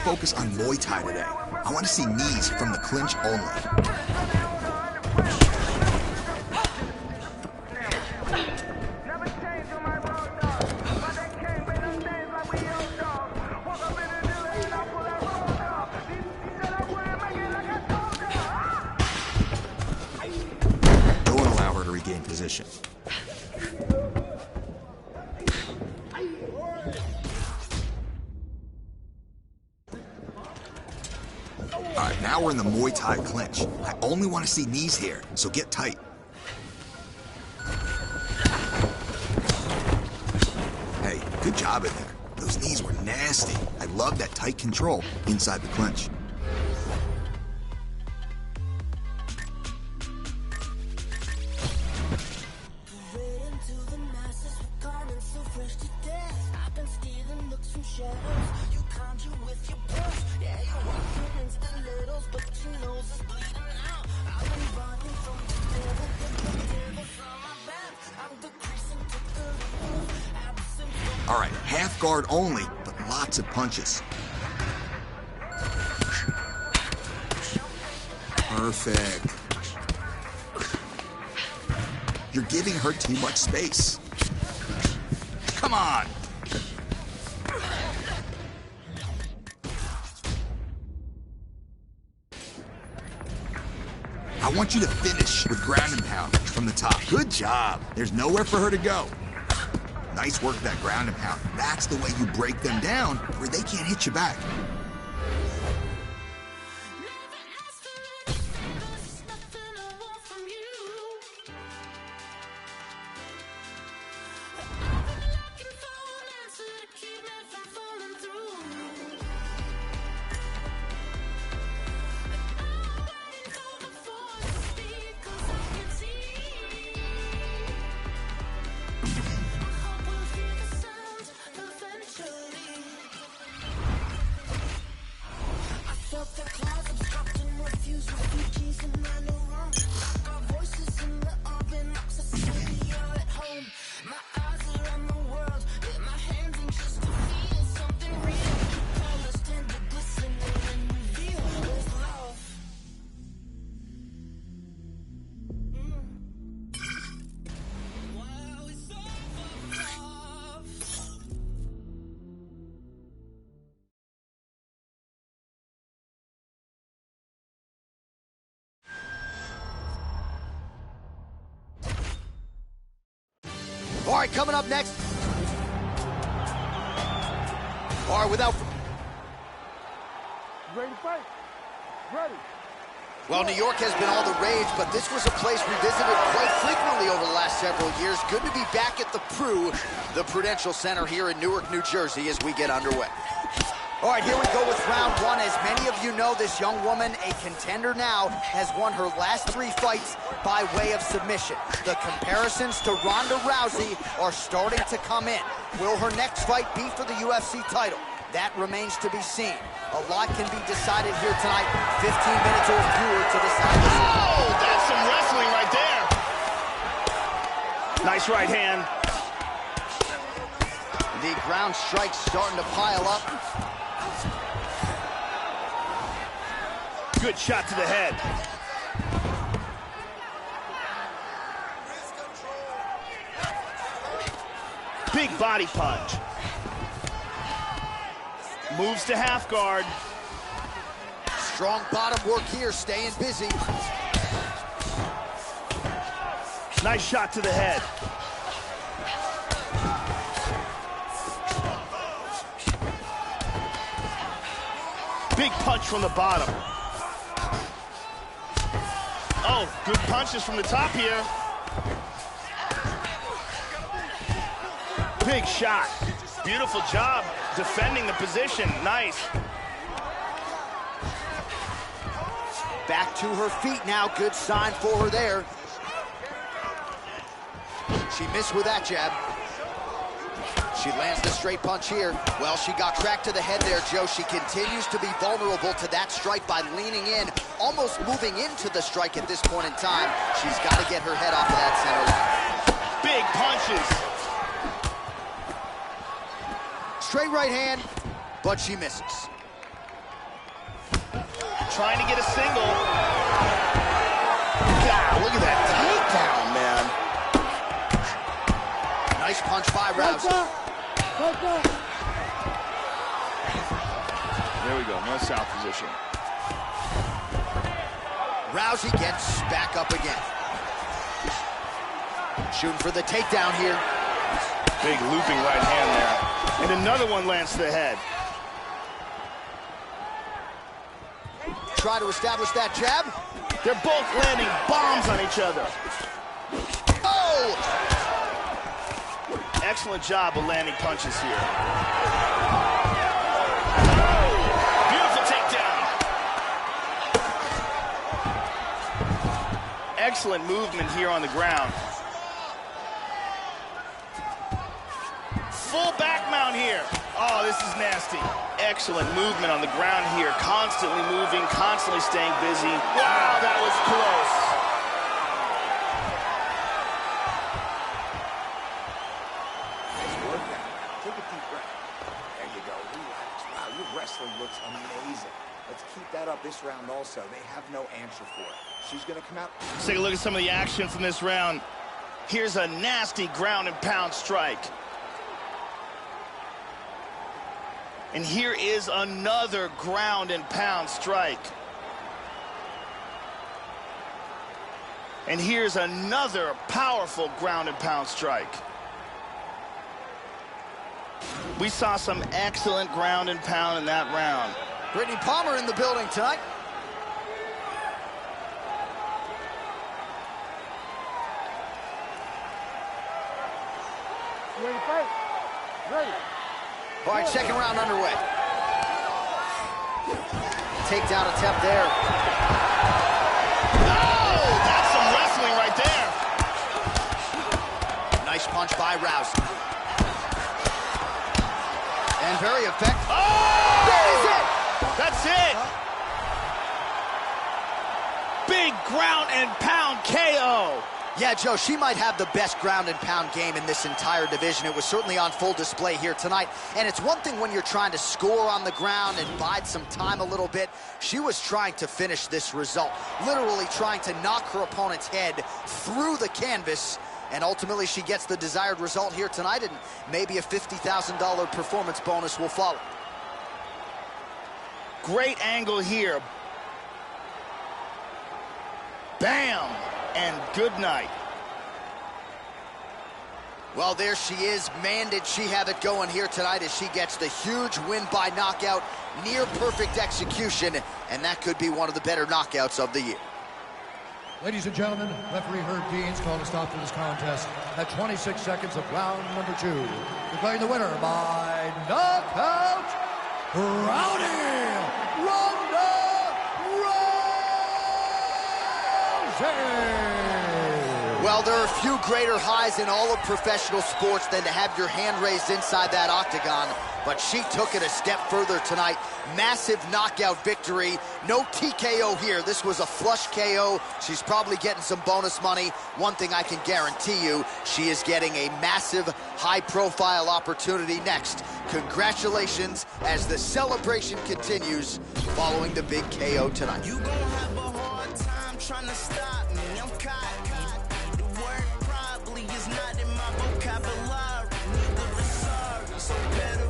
focus on Muay Thai today. I want to see knees from the clinch only. Don't allow her to regain position. Alright, now we're in the Muay Thai clinch. I only want to see knees here, so get tight. Hey, good job in there. Those knees were nasty. I love that tight control inside the clinch. All right, half guard only, but lots of punches. Perfect. You're giving her too much space. Come on. I want you to finish with ground and pound from the top. Good job. There's nowhere for her to go. Nice work, that ground and pound. That's the way you break them down where they can't hit you back. All right, coming up next. All right, without... Ready to fight? Ready. Well, New York has been all the rage, but this was a place revisited quite frequently over the last several years. Good to be back at the Prudential Center here in Newark, New Jersey, as we get underway. All right, here we go with round one. As many of you know, this young woman, a contender now, has won her last 3 fights by way of submission. The comparisons to Ronda Rousey are starting to come in. Will her next fight be for the UFC title? That remains to be seen. A lot can be decided here tonight. 15 minutes or fewer to decide this. Oh, that's some wrestling right there. Nice right hand. The ground strikes starting to pile up. Good shot to the head. Big body punch. Moves to half guard. Strong bottom work here, staying busy. Nice shot to the head. Big punch from the bottom. Oh, good punches from the top here. Big shot. Beautiful job defending the position. Nice. Back to her feet now. Good sign for her there. She missed with that jab. She lands the straight punch here. Well, she got cracked to the head there, Joe. She continues to be vulnerable to that strike by leaning in, almost moving into the strike at this point in time. She's got to get her head off of that center line. Big punches. Straight right hand, but she misses. trying to get a single. God, look at that takedown, man. Nice punch by Rousey. There we go, north south position. Rousey gets back up again. Shooting for the takedown here. Big looping right hand there. And another one lands to the head. Try to establish that jab. They're both landing bombs on each other. Oh! Excellent job of landing punches here. Beautiful takedown. Excellent movement here on the ground. Full back mount here. Oh, this is nasty. Excellent movement on the ground here. Constantly moving, constantly staying busy. Wow, that was close. Nice workout. Take a deep breath. There you go. Relax. Wow, your wrestling looks amazing. Let's keep that up this round also. They have no answer for it. She's going to come out. Let's take a look at some of the action from this round. Here's a nasty ground and pound strike. And here is another ground and pound strike. And here's another powerful ground and pound strike. We saw some excellent ground and pound in that round. Brittany Palmer in the building tonight. You ready to fight? Ready. All right, second round underway. Takedown attempt there. Oh, that's some wrestling right there. Nice punch by Rousey. And very effective. Oh! That is it! That's it! Big ground and pound KO. Yeah, Joe, she might have the best ground and pound game in this entire division. It was certainly on full display here tonight. And it's one thing when you're trying to score on the ground and bide some time a little bit. She was trying to finish this result, literally trying to knock her opponent's head through the canvas. And ultimately, she gets the desired result here tonight, and maybe a $50,000 performance bonus will follow. Great angle here. Bam! And good night. Well, there she is. Man, did she have it going here tonight as she gets the huge win by knockout, near perfect execution, and that could be one of the better knockouts of the year. Ladies and gentlemen, referee Herb Deans called a stop to this contest at 26 seconds of round number 2. Declaring the winner by knockout, Ronda Rousey. Well, there are few greater highs in all of professional sports than to have your hand raised inside that octagon, but she took it a step further tonight. Massive knockout victory. No TKO here. This was a flush KO. She's probably getting some bonus money. One thing I can guarantee you, she is getting a massive, high-profile opportunity next. Congratulations as the celebration continues following the big KO tonight. You gon' have a hard time trying to stop me. I'm cocky. The word probably is not in my vocabulary. Neither is sorry. So better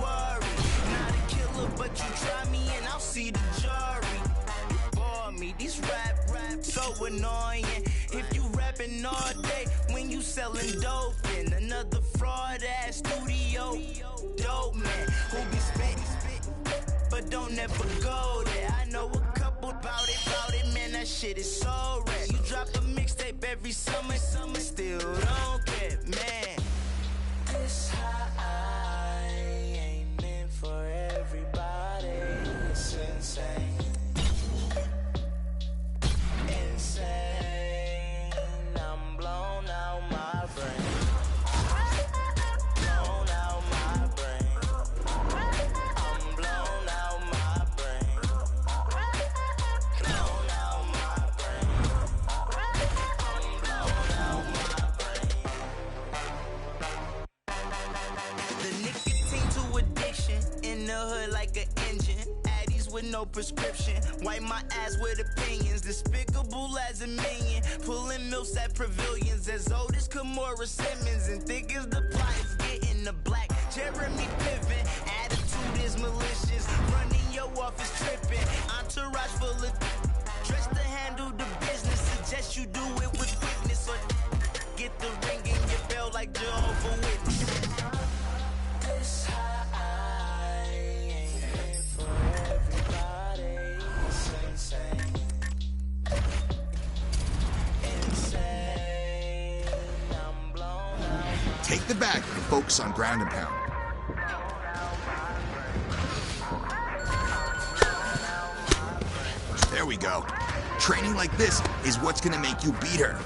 worry. Not a killer, but you try me and I'll see the jury. You bore me. These rap so annoying. If you rapping all day when you selling dope in another fraud ass studio. Dope man who be spitting, but don't ever go there. I know a couple about it, man, that shit is so rare. You drop a mixtape every summer, still don't get man. This high ain't meant for everybody. It's insane. Insane. I'm blown out my brain. with no prescription. Wipe my ass with opinions, despicable as a minion. Pulling milfs at pavilions, as old as Kimora Simmons. And thick as the plot is getting the black. Jeremy Piven, attitude is malicious. Running your office tripping, entourage full of dressed to handle the business. Suggest you do it with quickness, or get the ring in your bell like Jehovah's Witness. This high ain't meant for everybody. It's insane. Insane. I'm blown out. Take the bag and focus on ground and pound. There we go. Training like this is what's gonna make you beat her.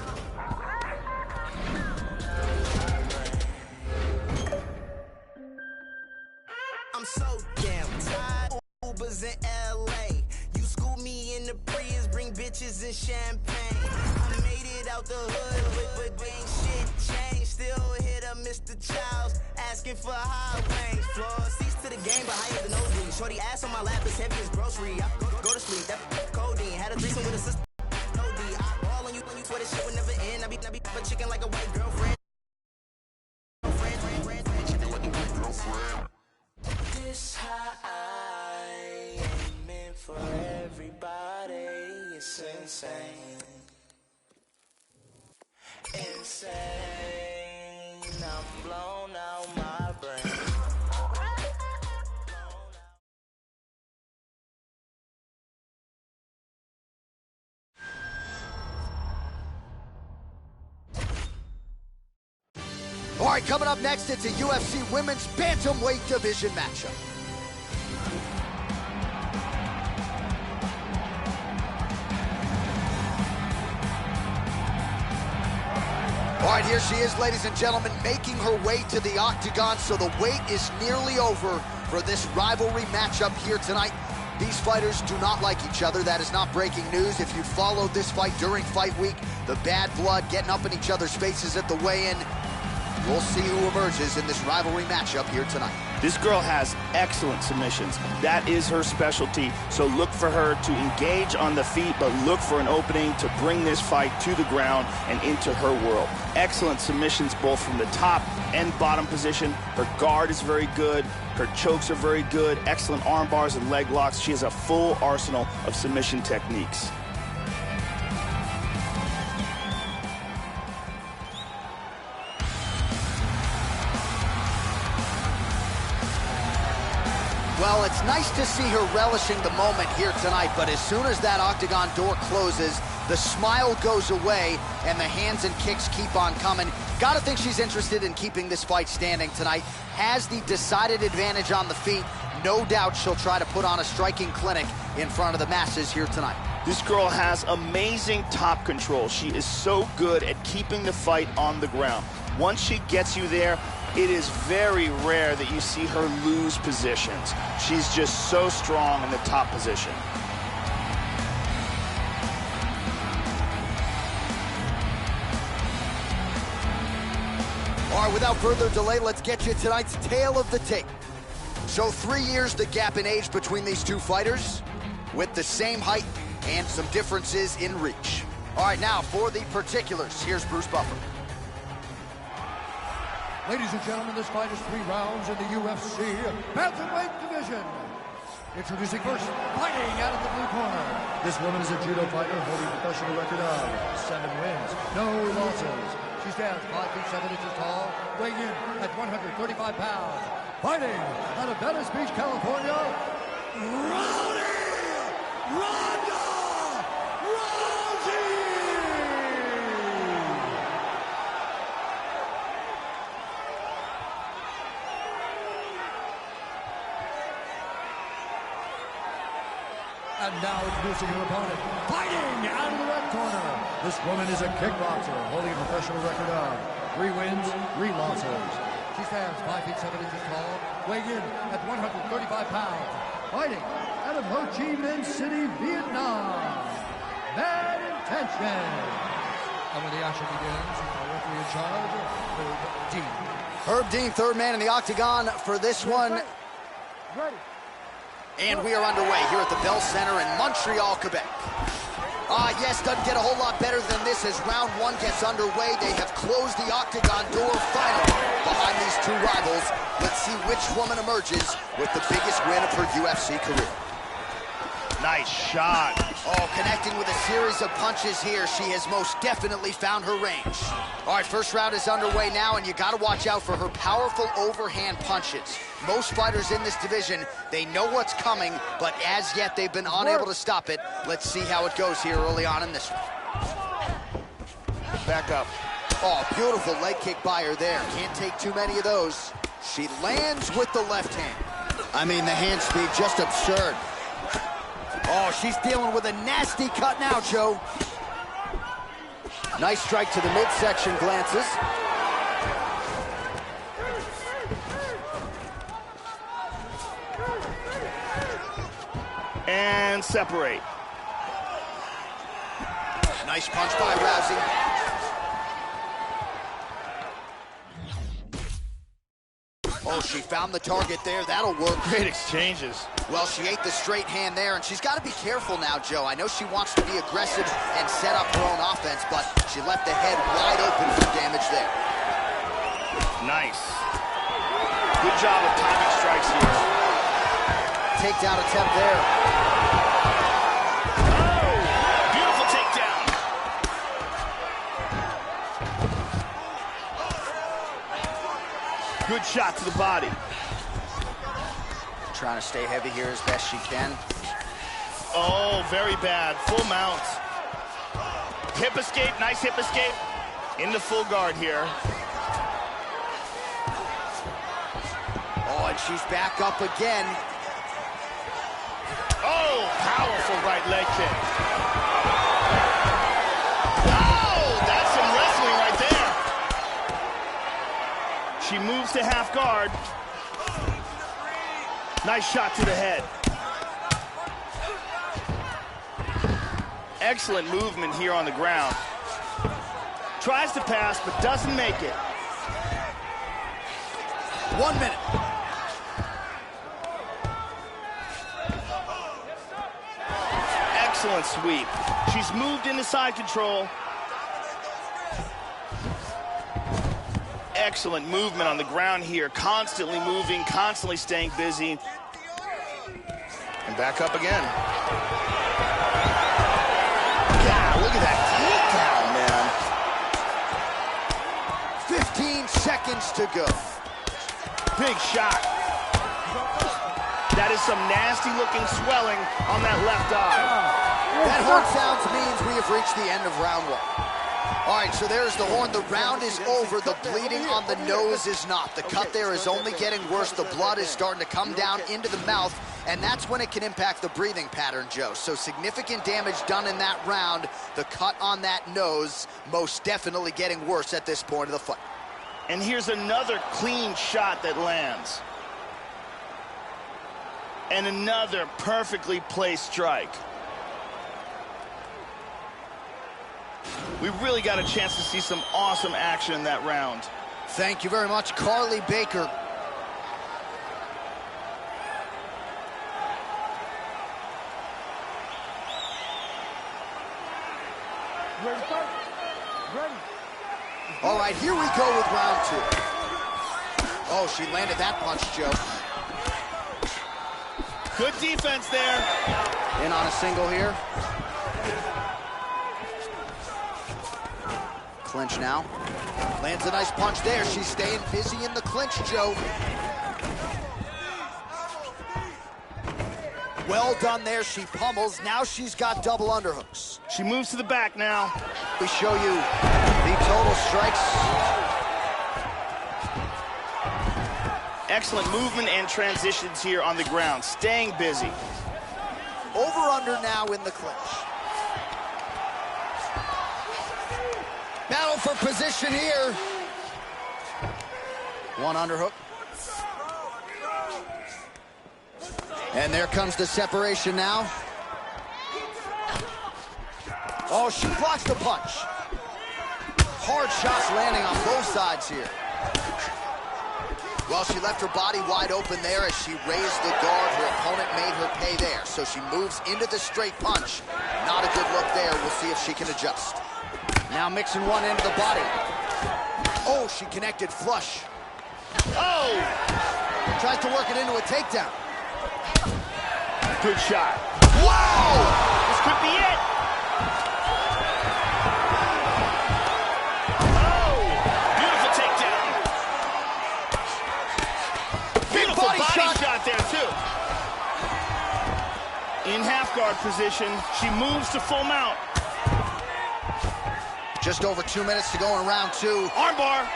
I'm so damn tired. Ubers in LA. You school me in the Prius, bring bitches and champagne. I made it out the hood, but ain't shit changed. Still hit up Mr. Childs, asking for high wings. Floor seats to the game, but higher than nosebleed. Shorty ass on my lap is heavy as grocery. I go to sleep, that codeine. Had a threesome with a sister. No D. I ball on you swear this shit would never end. I be a chicken like a white girlfriend. This high ain't meant for everybody. It's insane. Insane. I'm blown out my brain. All right, coming up next, it's a UFC Women's Bantamweight Division matchup. All right, here she is, ladies and gentlemen, making her way to the octagon, so the wait is nearly over for this rivalry matchup here tonight. These fighters do not like each other. That is not breaking news. If you followed this fight during fight week, the bad blood getting up in each other's faces at the weigh-in. We'll see who emerges in this rivalry matchup here tonight. This girl has excellent submissions. That is her specialty. So look for her to engage on the feet, but look for an opening to bring this fight to the ground and into her world. Excellent submissions both from the top and bottom position. Her guard is very good. Her chokes are very good. Excellent arm bars and leg locks. She has a full arsenal of submission techniques. Well, it's nice to see her relishing the moment here tonight, but as soon as that octagon door closes, the smile goes away and the hands and kicks keep on coming. Gotta think she's interested in keeping this fight standing tonight. Has the decided advantage on the feet. No doubt she'll try to put on a striking clinic in front of the masses here tonight. This girl has amazing top control. She is so good at keeping the fight on the ground. Once she gets you there, it is very rare that you see her lose positions. She's just so strong in the top position. All right, without further delay, let's get you tonight's tale of the tape. So 3 years the gap in age between these two fighters, with the same height and some differences in reach. All right, now for the particulars, here's Bruce Buffer. Ladies and gentlemen, this fight is 3 rounds in the UFC Bantamweight Division. Introducing first, fighting out of the blue corner. This woman is a judo fighter holding a professional record of 7 wins, no losses. She stands 5 feet 7 inches tall, weighing in at 135 pounds. Fighting out of Venice Beach, California, Rowdy Ronda Rousey! And now introducing her opponent, fighting out of the red corner. This woman is a kickboxer holding a professional record of 3 wins, 3 losses. She stands 5 feet 7 inches tall, weighing in at 135 pounds. Fighting out of Ho Chi Minh City, Vietnam, Bad Intention. And when the action begins, our referee in charge, Herb Dean. Herb Dean, third man in the octagon for this one. Ready. And we are underway here at the Bell Center in Montreal, Quebec. Yes, doesn't get a whole lot better than this as round one gets underway. They have closed the octagon door finally behind these two rivals. Let's see which woman emerges with the biggest win of her UFC career. Nice shot. Oh, connecting with a series of punches here. She has most definitely found her range. All right, first round is underway now, and you got to watch out for her powerful overhand punches. Most fighters in this division, they know what's coming, but as yet they've been unable to stop it. Let's see how it goes here early on in this one. Back up. Oh, beautiful leg kick by her there. Can't take too many of those. She lands with the left hand. I mean, the hand speed, just absurd. Oh, she's dealing with a nasty cut now, Joe. Nice strike to the midsection, glances. And separate. Nice punch by Rousey. Oh, she found the target there. That'll work. Great exchanges. Well, she ate the straight hand there, and she's got to be careful now, Joe. I know she wants to be aggressive and set up her own offense, but she left the head wide open for damage there. Nice. Good job of timing strikes here. Takedown attempt there. Oh, beautiful takedown. Good shot to the body. Trying to stay heavy here as best she can. Oh, very bad. Full mount. Hip escape, nice hip escape. Into full guard here. Oh, and she's back up again. Oh, powerful right leg kick. Oh, that's some wrestling right there. She moves to half guard. Nice shot to the head. Excellent movement here on the ground. Tries to pass, but doesn't make it. 1 minute. Excellent sweep. She's moved into side control. Excellent movement on the ground here. Constantly moving, constantly staying busy. And back up again. God, look at that takedown, man. 15 seconds to go. Big shot. That is some nasty looking swelling on that left eye. That horn sounds means we have reached the end of round one. All right, so there's the horn. The round is over. The bleeding on the nose is not. The cut there is only getting worse. The blood is starting to come down into the mouth, and that's when it can impact the breathing pattern, Joe. So significant damage done in that round. The cut on that nose most definitely getting worse at this point of the fight. And here's another clean shot that lands. And another perfectly placed strike. We really got a chance to see some awesome action in that round. Thank you very much, Carly Baker. Ready to start? Ready. All right, here we go with round two. Oh, she landed that punch, Joe. Good defense there. In on a single here. Clinch now. Lands a nice punch there. She's staying busy in the clinch, Joe. Well done there. She pummels. Now she's got double underhooks. She moves to the back now. We show you the total strikes. Excellent movement and transitions here on the ground. Staying busy. Over-under now in the clinch. Battle for position here. One underhook. And there comes the separation now. Oh, she blocks the punch. Hard shots landing on both sides here. Well, she left her body wide open there as she raised the guard. Her opponent made her pay there. So she moves into the straight punch. Not a good look there. We'll see if she can adjust. Now mixing one into the body. Oh, she connected flush. Oh! Tries to work it into a takedown. Good shot. Whoa! This could be it. Oh! Beautiful takedown. Beautiful body shot there, too. In half guard position, she moves to full mount. Just over 2 minutes to go in round 2. Armbar.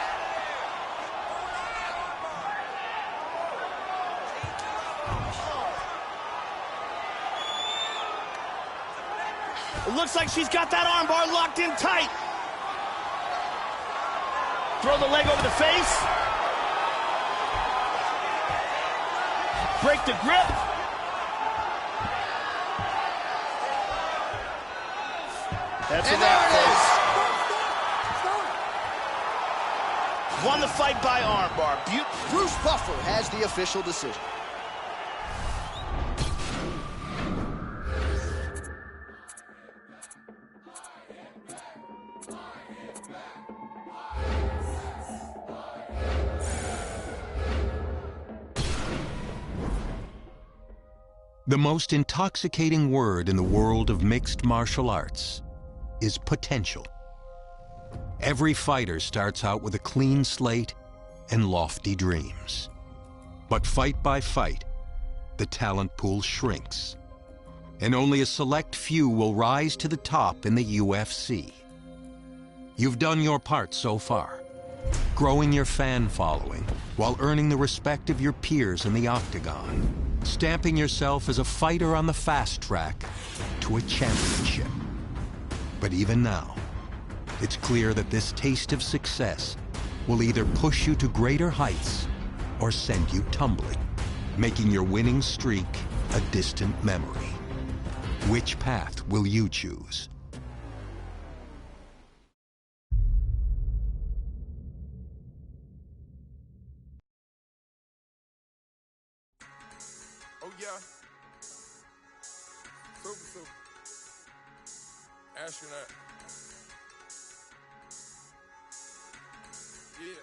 It looks like she's got that armbar locked in tight. Throw the leg over the face. Break the grip. That's and there it is. Won the fight by armbar. Bruce Buffer has the official decision. The most intoxicating word in the world of mixed martial arts is potential. Every fighter starts out with a clean slate and lofty dreams. But fight by fight, the talent pool shrinks, and only a select few will rise to the top in the UFC. You've done your part so far, growing your fan following while earning the respect of your peers in the octagon, stamping yourself as a fighter on the fast track to a championship. But even now, it's clear that this taste of success will either push you to greater heights or send you tumbling, making your winning streak a distant memory. Which path will you choose? Oh yeah. Super. Astronaut. Yeah.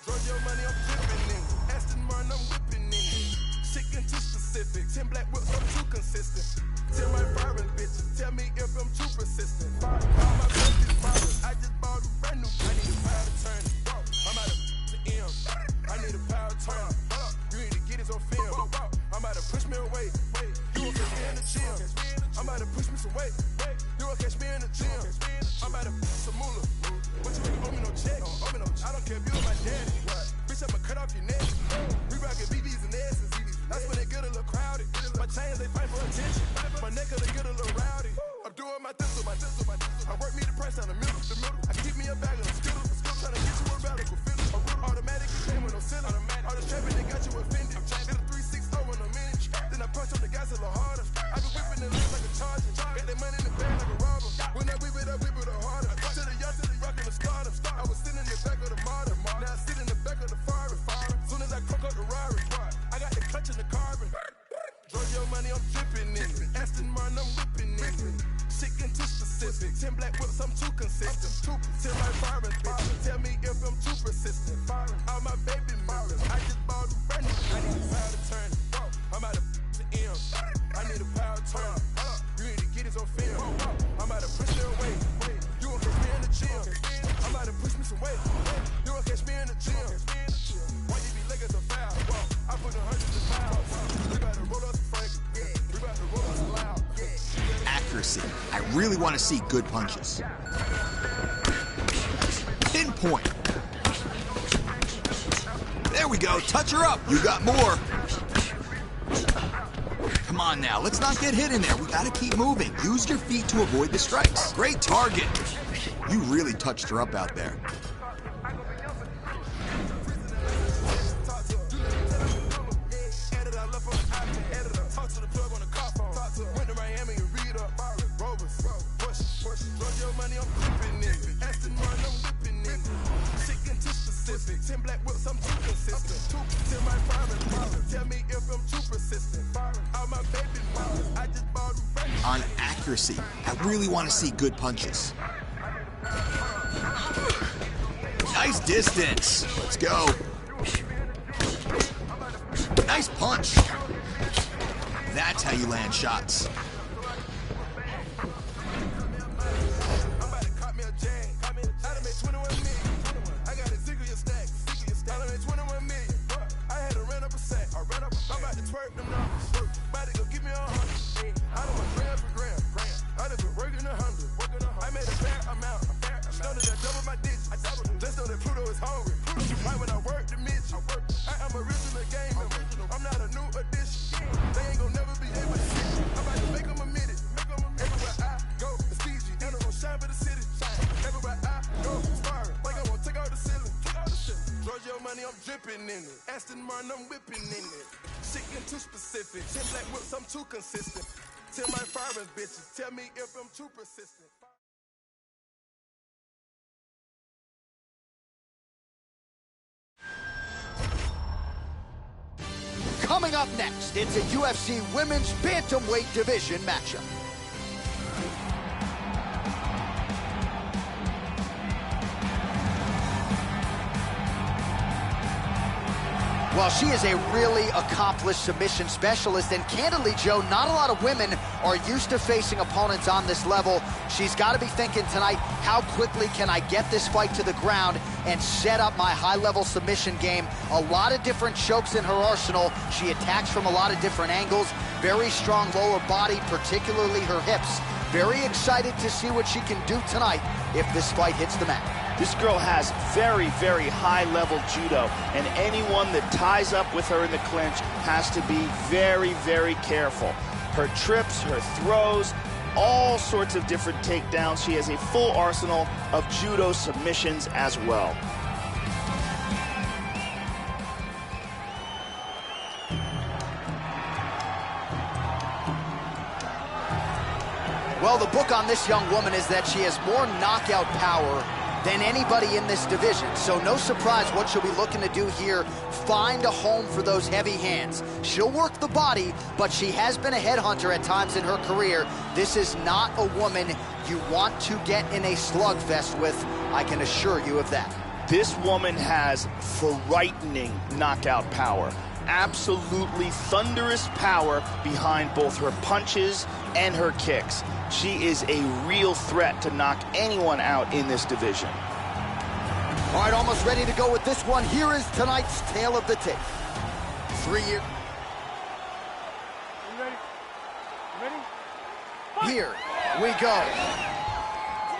Drug your money, I'm dripping in it. Aston Martin, I'm whipping in it. Chicken too specific. 10 black whips, I'm too consistent. Tell my foreign bitches, tell me if I'm too persistent. All my business problems, I just bought a brand new. I need a power to turn it. I'm out of the M. I need a power to turn it. You need to get this on film. I'm about to push me away. You won't catch me in the gym. I'm about to push me some weight. You won't catch me in the gym. I'm about to some moolah. But you ain't owe me no check. I don't care if you my daddy. Bitch, I'ma cut off your neck. We rockin' BBs and S's. That's when they get a little crowded. My chains, they fight for attention. My neck, they get a little rowdy. I'm doing my thistle. I work me the price down the middle. I keep me a bag of them skittles. Tryna get you a radical feeling. Automatic, you came with no ceiling. All the trapping, they got you offended. Did a 360 in a minute. Then I punch on the gas a little harder. I been whipping it like a charger. Got that money in the bag like a robber. When I whip it harder. To the yacht, to the rockin' the starter. I was sitting in the back of the Marta. Now I sit in the back of the Ferrari. Soon as I cook up the Rari, I got the clutch in the carbon. Drug your money, I'm dripping in it. Aston Martin, I'm whipping in it. Chicken too specific. 10 black whips, I'm too consistent. Tell my foreign bitch, tell me if I'm too persistent. All my baby mothers, I just bought a brand new. I need a power to turn it. I'm out of the M. I need a power to turn it. You need to get this on film. I'm out to push me away. You won't catch me in the gym. I'm out to push me some weight. You won't catch me in the gym. Why you be leggings a foul? I put 100s of pounds. We about to roll up some Frank. We about to roll up some loud. Accuracy. I really want to see good punches. Pinpoint. There we go. Touch her up. You got more. Come on now. Let's not get hit in there. We got to keep moving. Use your feet to avoid the strikes. Great target. You really touched her up out there. whips, I'm too consistent. Till my fireman tell me if I'm too persistent. All my baby mamas, I just bought them fresh. On accuracy, I really want to see good punches. Nice distance. Let's go. Nice punch. That's how you land shots. I'm whipping in it. Shit getting too specific. Shit black whips, I'm too consistent. Tell my fireman bitches, tell me if I'm too persistent. Coming up next, it's a UFC Women's Bantamweight Division matchup. Well, she is a really accomplished submission specialist, and candidly, Joe, not a lot of women are used to facing opponents on this level. She's got to be thinking tonight, how quickly can I get this fight to the ground and set up my high-level submission game? A lot of different chokes in her arsenal. She attacks from a lot of different angles. Very strong lower body, particularly her hips. Very excited to see what she can do tonight if this fight hits the mat. This girl has very, very high-level judo, and anyone that ties up with her in the clinch has to be very, very careful. Her trips, her throws, all sorts of different takedowns. She has a full arsenal of judo submissions as well. Well, the book on this young woman is that she has more knockout power than anybody in this division. So no surprise what she'll be looking to do here, find a home for those heavy hands. She'll work the body, but she has been a headhunter at times in her career. This is not a woman you want to get in a slugfest with, I can assure you of that. This woman has frightening knockout power. Absolutely thunderous power behind both her punches and her kicks. She is a real threat to knock anyone out in this division. All right, almost ready to go with this one. Here is tonight's tale of the tape. 3 years. You ready? You ready? Here we go.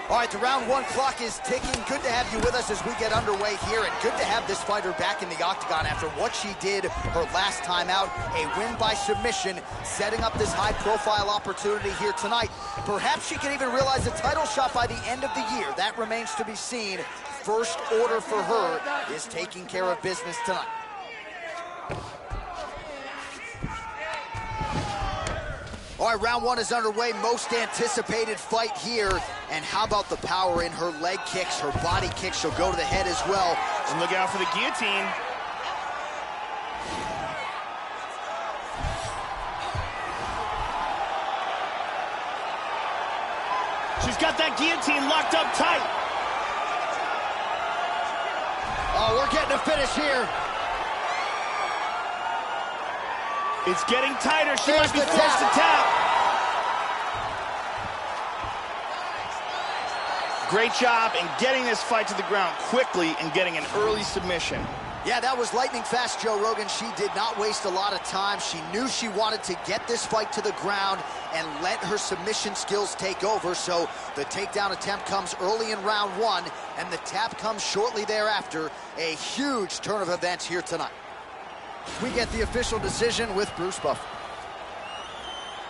All right, the round one clock is ticking. Good to have you with us as we get underway here, and good to have this fighter back in the octagon after what she did her last time out, a win by submission, setting up this high-profile opportunity here tonight. Perhaps she can even realize a title shot by the end of the year. That remains to be seen. First order for her is taking care of business tonight. All right, round one is underway. Most anticipated fight here. And how about the power in her leg kicks, her body kicks? She'll go to the head as well. And look out for the guillotine. She's got that guillotine locked up tight. Oh, we're getting a finish here. It's getting tighter. She might be forced to tap. Great job in getting this fight to the ground quickly and getting an early submission. Yeah, that was lightning fast, Joe Rogan. She did not waste a lot of time. She knew she wanted to get this fight to the ground and let her submission skills take over. So the takedown attempt comes early in round one, and the tap comes shortly thereafter. A huge turn of events here tonight. We get the official decision with Bruce Buffer.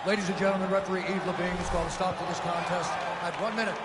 Ladies and gentlemen, referee Yves Levine has called a stop to this contest at 1 minute,